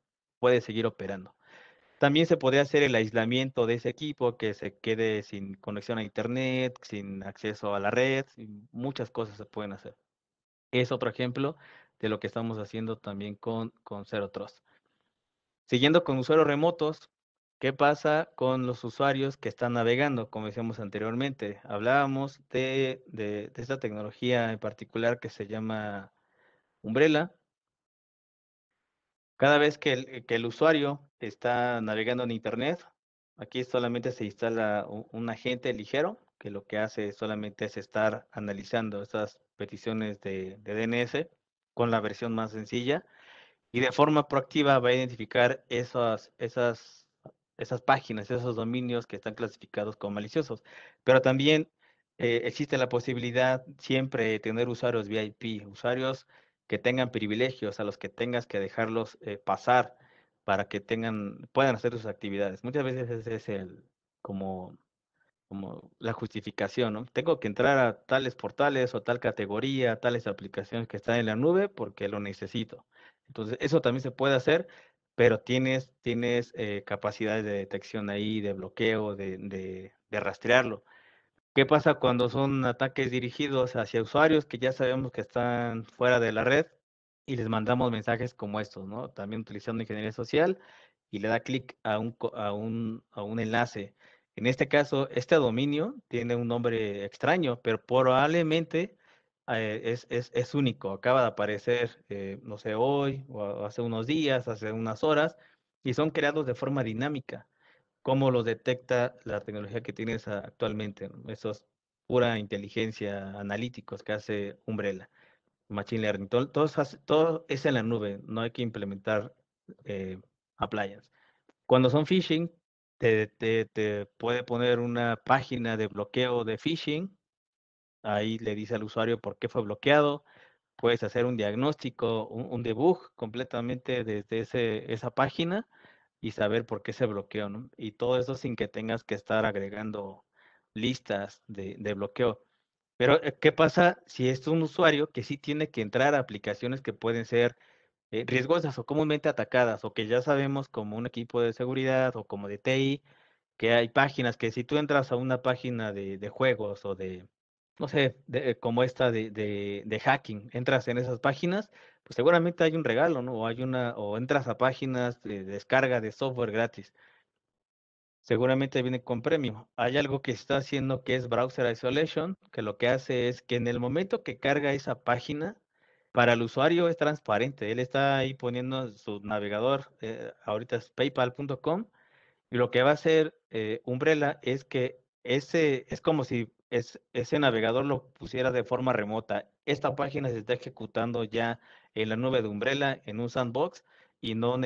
seguir operando. También se podría hacer el aislamiento de ese equipo, que se quede sin conexión a internet, sin acceso a la red, y muchas cosas se pueden hacer. Es otro ejemplo de lo que estamos haciendo también con Zero Trust. Siguiendo con usuarios remotos, ¿qué pasa con los usuarios que están navegando? Como decíamos anteriormente, hablábamos de esta tecnología en particular que se llama Umbrella. Cada vez que el usuario está navegando en Internet, aquí solamente se instala un agente ligero, que lo que hace solamente es estar analizando estas peticiones de DNS con la versión más sencilla y de forma proactiva va a identificar esas páginas, esos dominios que están clasificados como maliciosos. Pero también existe la posibilidad siempre de tener usuarios VIP, usuarios que tengan privilegios, a los que tengas que dejarlos pasar para que puedan hacer sus actividades. Muchas veces ese es como la justificación, ¿no? Tengo que entrar a tales portales o tal categoría, tales aplicaciones que están en la nube porque lo necesito. Entonces, eso también se puede hacer, pero tienes capacidades de detección ahí, de bloqueo, de rastrearlo. ¿Qué pasa cuando son ataques dirigidos hacia usuarios que ya sabemos que están fuera de la red y les mandamos mensajes como estos, ¿no? También utilizando ingeniería social y le da clic a un enlace. En este caso, este dominio tiene un nombre extraño, pero probablemente es único. Acaba de aparecer, no sé, hoy o hace unos días, hace unas horas, y son creados de forma dinámica. ¿Cómo los detecta la tecnología que tienes actualmente, ¿no? Eso es pura inteligencia analíticos que hace Umbrella, Machine Learning. Todo es en la nube, no hay que implementar appliance. Cuando son phishing, te puede poner una página de bloqueo de phishing, ahí le dice al usuario por qué fue bloqueado, puedes hacer un diagnóstico, un debug completamente desde esa página y saber por qué se bloqueó, ¿no? Y todo eso sin que tengas que estar agregando listas de bloqueo. Pero, ¿qué pasa si es un usuario que sí tiene que entrar a aplicaciones que pueden ser riesgosas o comúnmente atacadas, o que ya sabemos como un equipo de seguridad o como de TI, que hay páginas que si tú entras a una página de juegos o no sé, como esta de hacking, entras en esas páginas, pues seguramente hay un regalo, ¿no? O entras a páginas de descarga de software gratis. seguramente viene con premio. Hay algo que está haciendo que es Browser Isolation, que lo que hace es que en el momento que carga esa página, para el usuario es transparente. Él está ahí poniendo su navegador, ahorita es paypal.com, y lo que va a hacer Umbrella es que es como si ese navegador lo pusiera de forma remota. Esta página se está ejecutando ya en la nube de Umbrella, en un sandbox, y no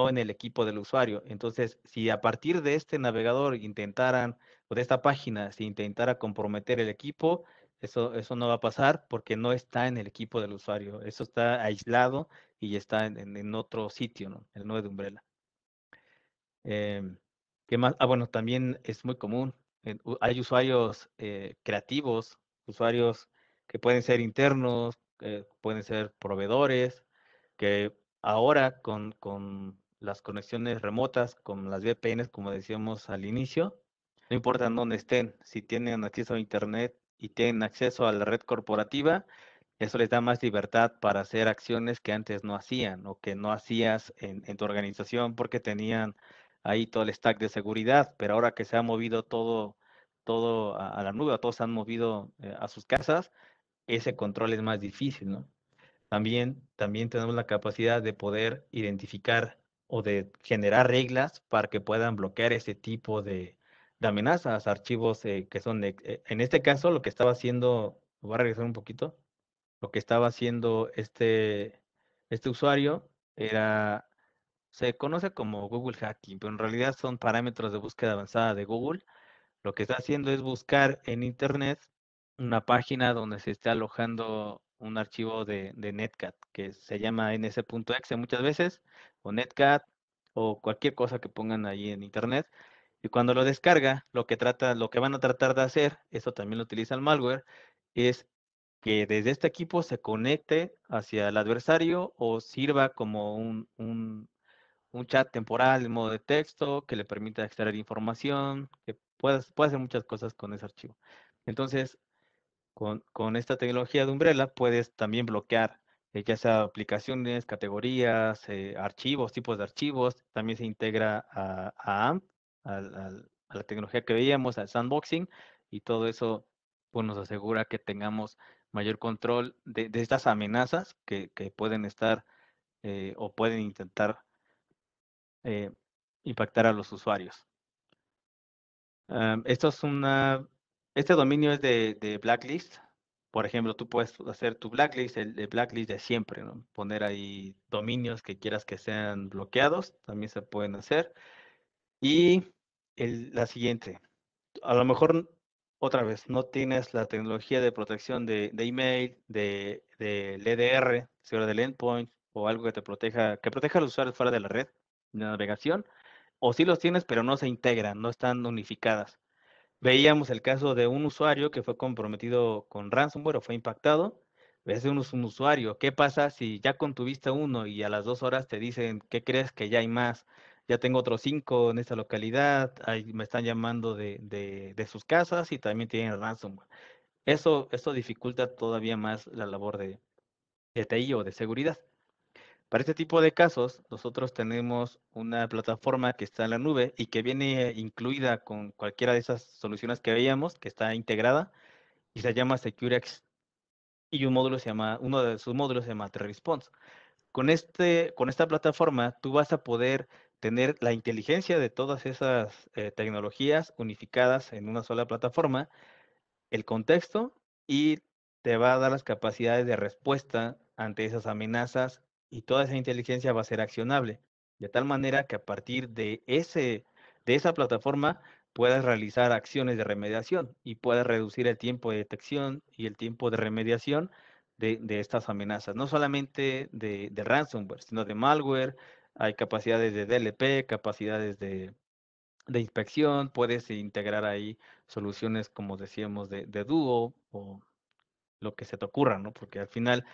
en el equipo del usuario. Entonces, si a partir de este navegador o de esta página, se intentara comprometer el equipo, eso no va a pasar porque no está en el equipo del usuario. Eso está aislado y está en otro sitio, ¿no? El nube de Umbrella. Em, ¿Qué más? Bueno, también es muy común. Hay usuarios creativos, usuarios que pueden ser internos, pueden ser proveedores, que ahora con las conexiones remotas, con las VPNs, como decíamos al inicio, no importa en dónde estén, si tienen acceso a Internet y tienen acceso a la red corporativa, eso les da más libertad para hacer acciones que antes no hacían o que no hacías en tu organización porque tenían ahí todo el stack de seguridad, pero ahora que se ha movido todo a la nube, todos se han movido a sus casas, ese control es más difícil, ¿no? También tenemos la capacidad de poder identificar o de generar reglas para que puedan bloquear ese tipo de amenazas, archivos que son, en este caso, lo que estaba haciendo, voy a regresar un poquito, lo que estaba haciendo este usuario se conoce como Google Hacking, pero en realidad son parámetros de búsqueda avanzada de Google. Lo que está haciendo es buscar en Internet una página donde se está alojando un archivo de Netcat, que se llama ns.exe muchas veces, o Netcat, o cualquier cosa que pongan ahí en Internet. Y cuando lo descarga, lo que van a tratar de hacer, eso también lo utiliza el malware, es que desde este equipo se conecte hacia el adversario o sirva como un chat temporal en modo de texto que le permita extraer información, que puede hacer muchas cosas con ese archivo. Entonces, con esta tecnología de Umbrella puedes también bloquear ya sea aplicaciones, categorías, archivos, tipos de archivos. También se integra a AMP, a la tecnología que veíamos, al sandboxing, y todo eso pues, nos asegura que tengamos mayor control de estas amenazas que pueden estar o pueden intentar eh, impactar a los usuarios. Esto es este dominio es de blacklist. Por ejemplo, tú puedes hacer tu blacklist, el de blacklist de siempre, ¿no? Poner ahí dominios que quieras que sean bloqueados, también se pueden hacer. Y la siguiente, a lo mejor otra vez, no tienes la tecnología de protección de email, del EDR, seguridad del endpoint, o algo que proteja a los usuarios fuera de la red de navegación, o sí los tienes, pero no se integran, no están unificadas. Veíamos el caso de un usuario que fue comprometido con ransomware o fue impactado. Es un usuario. ¿Qué pasa si ya contuviste uno y a las 2 horas te dicen, ¿qué crees que ya hay más? Ya tengo otros 5 en esta localidad, ahí me están llamando de sus casas y también tienen ransomware. Eso dificulta todavía más la labor de TI o de seguridad. Para este tipo de casos, nosotros tenemos una plataforma que está en la nube y que viene incluida con cualquiera de esas soluciones que veíamos, que está integrada y se llama SecureX. Y uno de sus módulos se llama Response. Con esta plataforma, tú vas a poder tener la inteligencia de todas esas tecnologías unificadas en una sola plataforma, el contexto, y te va a dar las capacidades de respuesta ante esas amenazas, y toda esa inteligencia va a ser accionable, de tal manera que a partir de esa plataforma puedas realizar acciones de remediación y puedas reducir el tiempo de detección y el tiempo de remediación de estas amenazas, no solamente de ransomware, sino de malware. Hay capacidades de DLP, capacidades de inspección, puedes integrar ahí soluciones, como decíamos, de Duo o lo que se te ocurra, ¿no? Porque al final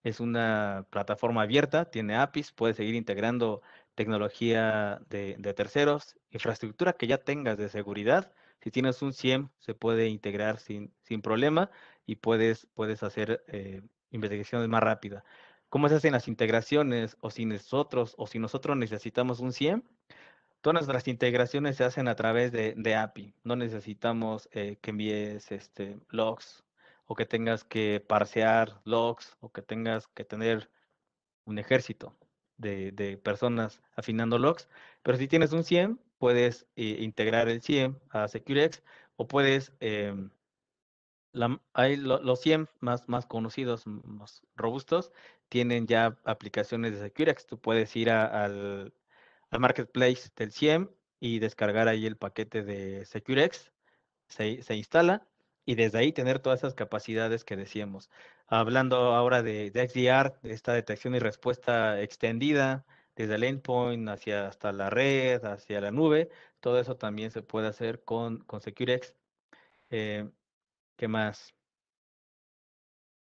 es una plataforma abierta, tiene APIs, puedes seguir integrando tecnología de terceros, infraestructura que ya tengas de seguridad. Si tienes un SIEM, se puede integrar sin problema y puedes hacer investigaciones más rápidas. ¿Cómo se hacen las integraciones? O si nosotros necesitamos un SIEM, Todas nuestras integraciones se hacen a través de API. No necesitamos que envíes logs o que tengas que parsear logs o que tengas que tener un ejército de personas afinando logs. Pero si tienes un CIEM, puedes integrar el CIEM a SecureX o puedes, los CIEM más conocidos, más robustos, tienen ya aplicaciones de SecureX. Tú puedes ir al marketplace del CIEM y descargar ahí el paquete de SecureX, se instala y desde ahí tener todas esas capacidades que decíamos. Hablando ahora de XDR, de esta detección y respuesta extendida, desde el endpoint hasta la red, hacia la nube, todo eso también se puede hacer con SecureX. ¿Qué más?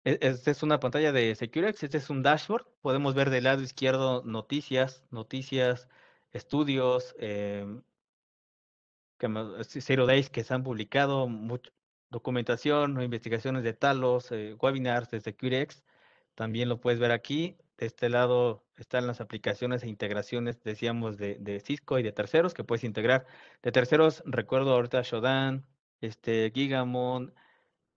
Esta es una pantalla de SecureX, este es un dashboard. Podemos ver del lado izquierdo noticias, estudios, Zero Days que se han publicado, documentación o investigaciones de Talos, webinars de SecureX. También lo puedes ver aquí. De este lado están las aplicaciones e integraciones, decíamos, de Cisco y de terceros que puedes integrar. De terceros, recuerdo ahorita Shodan, Gigamon,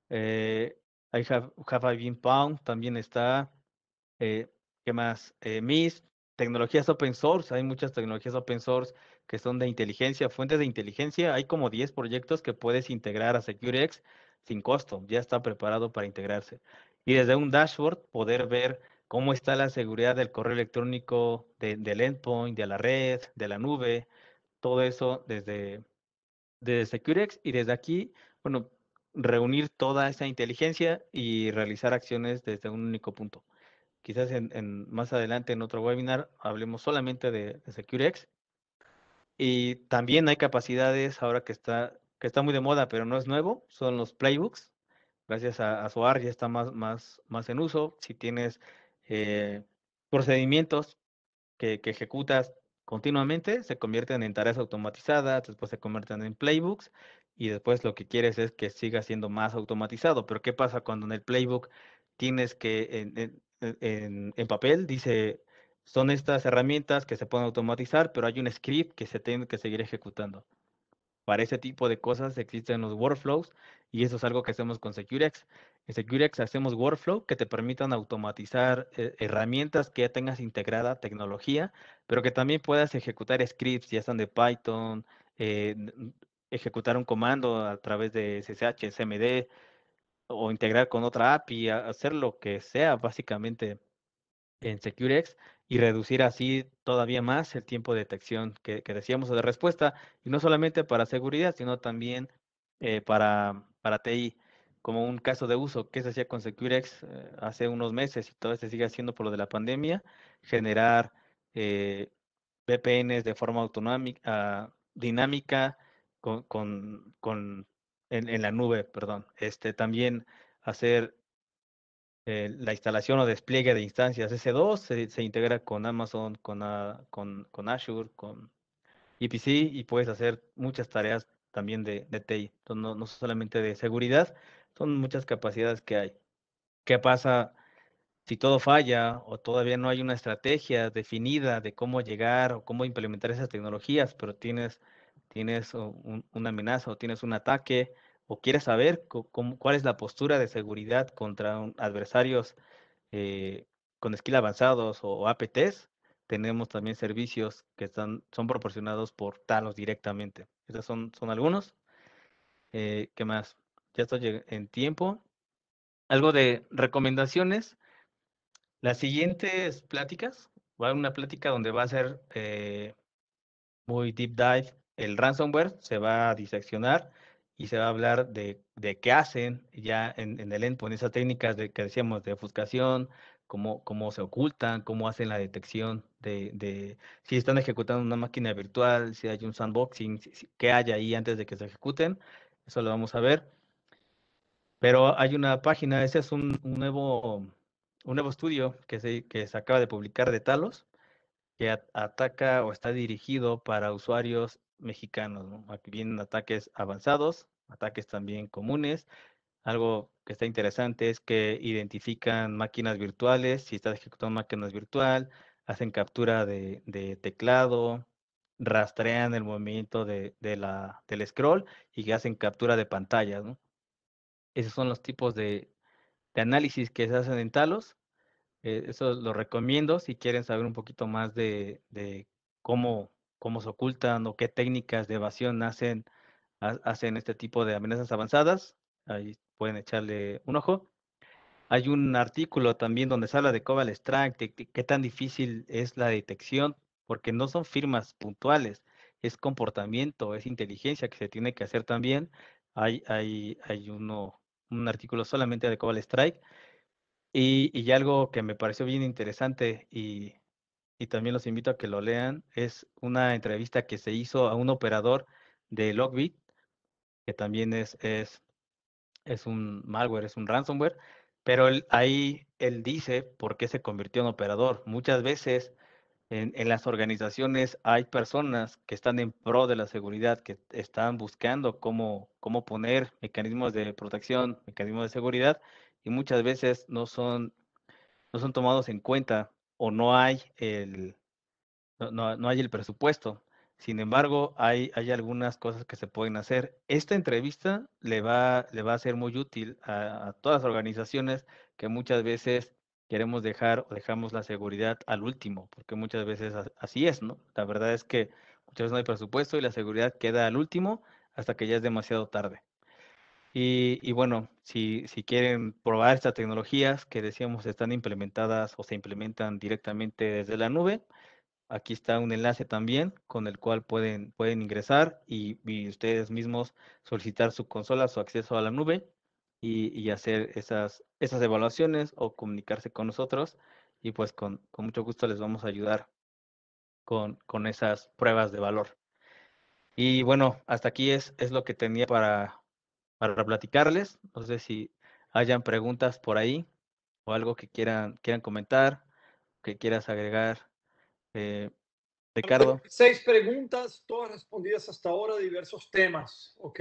I have been Pound también está. Eh, ¿Qué más? MISP, tecnologías open source. Hay muchas tecnologías open source que son de inteligencia, fuentes de inteligencia. Hay como 10 proyectos que puedes integrar a SecureX sin costo. Ya está preparado para integrarse. Y desde un dashboard poder ver cómo está la seguridad del correo electrónico, del endpoint, de la red, de la nube, todo eso desde SecureX y desde aquí, bueno, reunir toda esa inteligencia y realizar acciones desde un único punto. Quizás más adelante en otro webinar hablemos solamente de SecureX. Y también hay capacidades ahora que está muy de moda, pero no es nuevo, son los playbooks. Gracias a SOAR ya está más en uso. Si tienes procedimientos que ejecutas continuamente, se convierten en tareas automatizadas, después se convierten en playbooks y después lo que quieres es que siga siendo más automatizado. Pero ¿qué pasa cuando en el playbook tienes que en papel dice son estas herramientas que se pueden automatizar, pero hay un script que se tiene que seguir ejecutando? Para ese tipo de cosas existen los workflows y eso es algo que hacemos con SecureX. En SecureX hacemos workflow que te permitan automatizar herramientas que ya tengas integrada, tecnología, pero que también puedas ejecutar scripts, ya sean de Python, ejecutar un comando a través de SSH, SMD o integrar con otra API, hacer lo que sea básicamente en SecureX y reducir así todavía más el tiempo de detección que decíamos o de respuesta, y no solamente para seguridad, sino también para TI, como un caso de uso que se hacía con SecureX hace unos meses y todavía se sigue haciendo por lo de la pandemia, generar VPNs de forma autonómica, dinámica, en la nube, perdón. También hacer la instalación o despliegue de instancias S2 se integra con Amazon, con Azure, con EPC y puedes hacer muchas tareas también de TI. Entonces, no solamente de seguridad, son muchas capacidades que hay. ¿Qué pasa si todo falla o todavía no hay una estrategia definida de cómo llegar o cómo implementar esas tecnologías, pero tienes una amenaza o tienes un ataque o quieres saber cuál es la postura de seguridad contra adversarios con skill avanzados o APTs? Tenemos también servicios que son proporcionados por Talos directamente. Esos son algunos. ¿Qué más? Ya estoy en tiempo. Algo de recomendaciones. Las siguientes pláticas, va a haber una plática donde va a ser muy deep dive. El ransomware se va a diseccionar y se va a hablar de qué hacen ya en el endpoint, esas técnicas que decíamos de ofuscación, cómo se ocultan, cómo hacen la detección de si están ejecutando una máquina virtual, si hay un sandboxing, qué hay ahí antes de que se ejecuten. Eso lo vamos a ver. Pero hay una página, ese es un nuevo estudio que se acaba de publicar de Talos, que ataca o está dirigido para usuarios mexicanos, ¿no? Aquí vienen ataques avanzados, ataques también comunes. Algo que está interesante es que identifican máquinas virtuales, si estás ejecutando máquinas virtual, hacen captura de teclado, rastrean el movimiento del scroll y que hacen captura de pantallas, ¿no? Esos son los tipos de análisis que se hacen en Talos. Eso lo recomiendo si quieren saber un poquito más de cómo se ocultan o qué técnicas de evasión hacen este tipo de amenazas avanzadas. Ahí pueden echarle un ojo. Hay un artículo también donde se habla de Cobalt Strike, de qué tan difícil es la detección, porque no son firmas puntuales, es comportamiento, es inteligencia que se tiene que hacer también. Hay un artículo solamente de Cobalt Strike y algo que me pareció bien interesante y también los invito a que lo lean, es una entrevista que se hizo a un operador de Lockbit, que también es un malware, es un ransomware, pero ahí él dice por qué se convirtió en operador. Muchas veces en las organizaciones hay personas que están en pro de la seguridad, que están buscando cómo poner mecanismos de protección, mecanismos de seguridad, y muchas veces no son tomados en cuenta o no hay no hay el presupuesto. Sin embargo, hay algunas cosas que se pueden hacer. Esta entrevista le va a ser muy útil a todas las organizaciones que muchas veces queremos dejar o dejamos la seguridad al último, porque muchas veces así es, ¿no? La verdad es que muchas veces no hay presupuesto y la seguridad queda al último hasta que ya es demasiado tarde. Y bueno, si quieren probar estas tecnologías que decíamos están implementadas o se implementan directamente desde la nube, aquí está un enlace también con el cual pueden ingresar y ustedes mismos solicitar su consola, su acceso a la nube y hacer esas evaluaciones o comunicarse con nosotros y pues con mucho gusto les vamos a ayudar con esas pruebas de valor. Y bueno, hasta aquí es lo que tenía para platicarles. No sé si hayan preguntas por ahí o algo que quieran comentar, que quieras agregar, Ricardo. 6 preguntas, todas respondidas hasta ahora, diversos temas, ¿ok?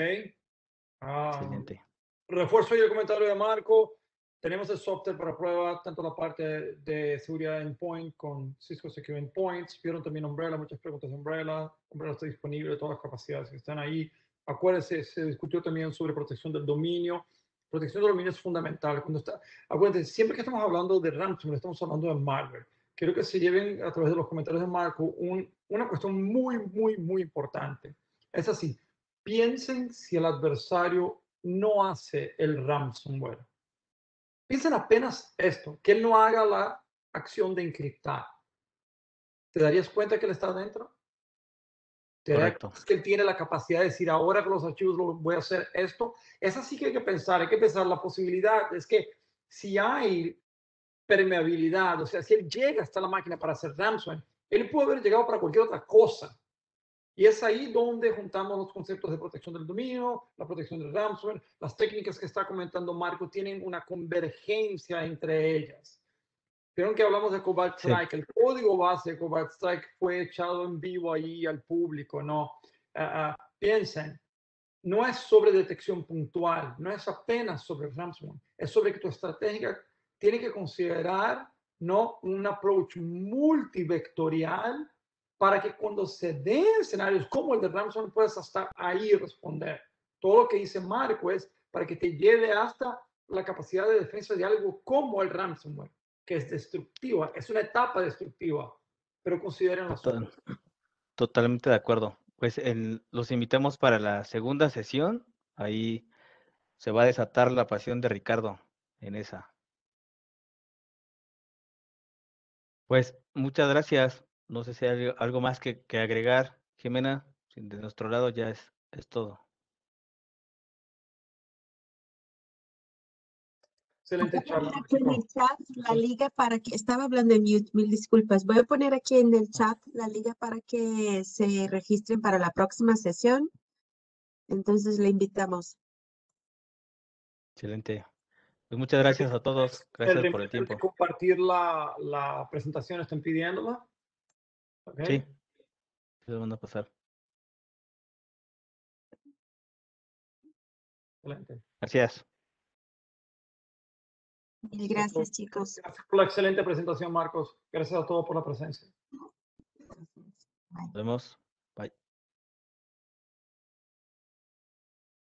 Excelente. Refuerzo y el comentario de Marco. Tenemos el software para prueba, tanto la parte de seguridad endpoint con Cisco Secure Endpoints. Vieron también Umbrella, muchas preguntas de Umbrella. Umbrella está disponible, todas las capacidades que están ahí. Acuérdense, se discutió también sobre protección del dominio. Protección del dominio es fundamental. Acuérdense, siempre que estamos hablando de ransomware, estamos hablando de malware. Quiero que se lleven a través de los comentarios de Marco una cuestión muy, muy, muy importante. Es así, piensen si el adversario no hace el ransomware. Piensen apenas esto, que él no haga la acción de encriptar. ¿Te darías cuenta que él está adentro? ¿Te darías cuenta que él tiene la capacidad de decir, ahora que los archivos lo voy a hacer esto? Es así que hay que pensar la posibilidad es que si hay permeabilidad, o sea, si él llega hasta la máquina para hacer ransomware, él puede haber llegado para cualquier otra cosa. Y es ahí donde juntamos los conceptos de protección del dominio, la protección del ransomware, las técnicas que está comentando Marco tienen una convergencia entre ellas. Vieron que hablamos de Cobalt Strike, el código base de Cobalt Strike fue echado en vivo ahí al público, ¿no? Piensen, no es sobre detección puntual, no es apenas sobre ransomware, es sobre que tu estrategia tiene que considerar, ¿no?, un approach multivectorial para que cuando se den escenarios como el de ransomware puedas hasta ahí responder. Todo lo que dice Marco es para que te lleve hasta la capacidad de defensa de algo como el ransomware, que es destructiva, es una etapa destructiva, pero consideren las otras. Totalmente de acuerdo. Pues los invitamos para la segunda sesión. Ahí se va a desatar la pasión de Ricardo en esa. Pues muchas gracias. No sé si hay algo más que agregar, Jimena. De nuestro lado ya es todo. Excelente Voy a charla. poner aquí en el chat la liga para que, estaba hablando en mute, mil disculpas. Voy a poner aquí en el chat la liga para que se registren para la próxima sesión. Entonces le invitamos. Excelente. Pues muchas gracias a todos. Gracias por el tiempo. Compartir la presentación, están pidiéndola. Sí, se van a pasar. Excelente. Gracias. Mil gracias, chicos. Gracias por la excelente presentación, Marcos. Gracias a todos por la presencia. Nos vemos.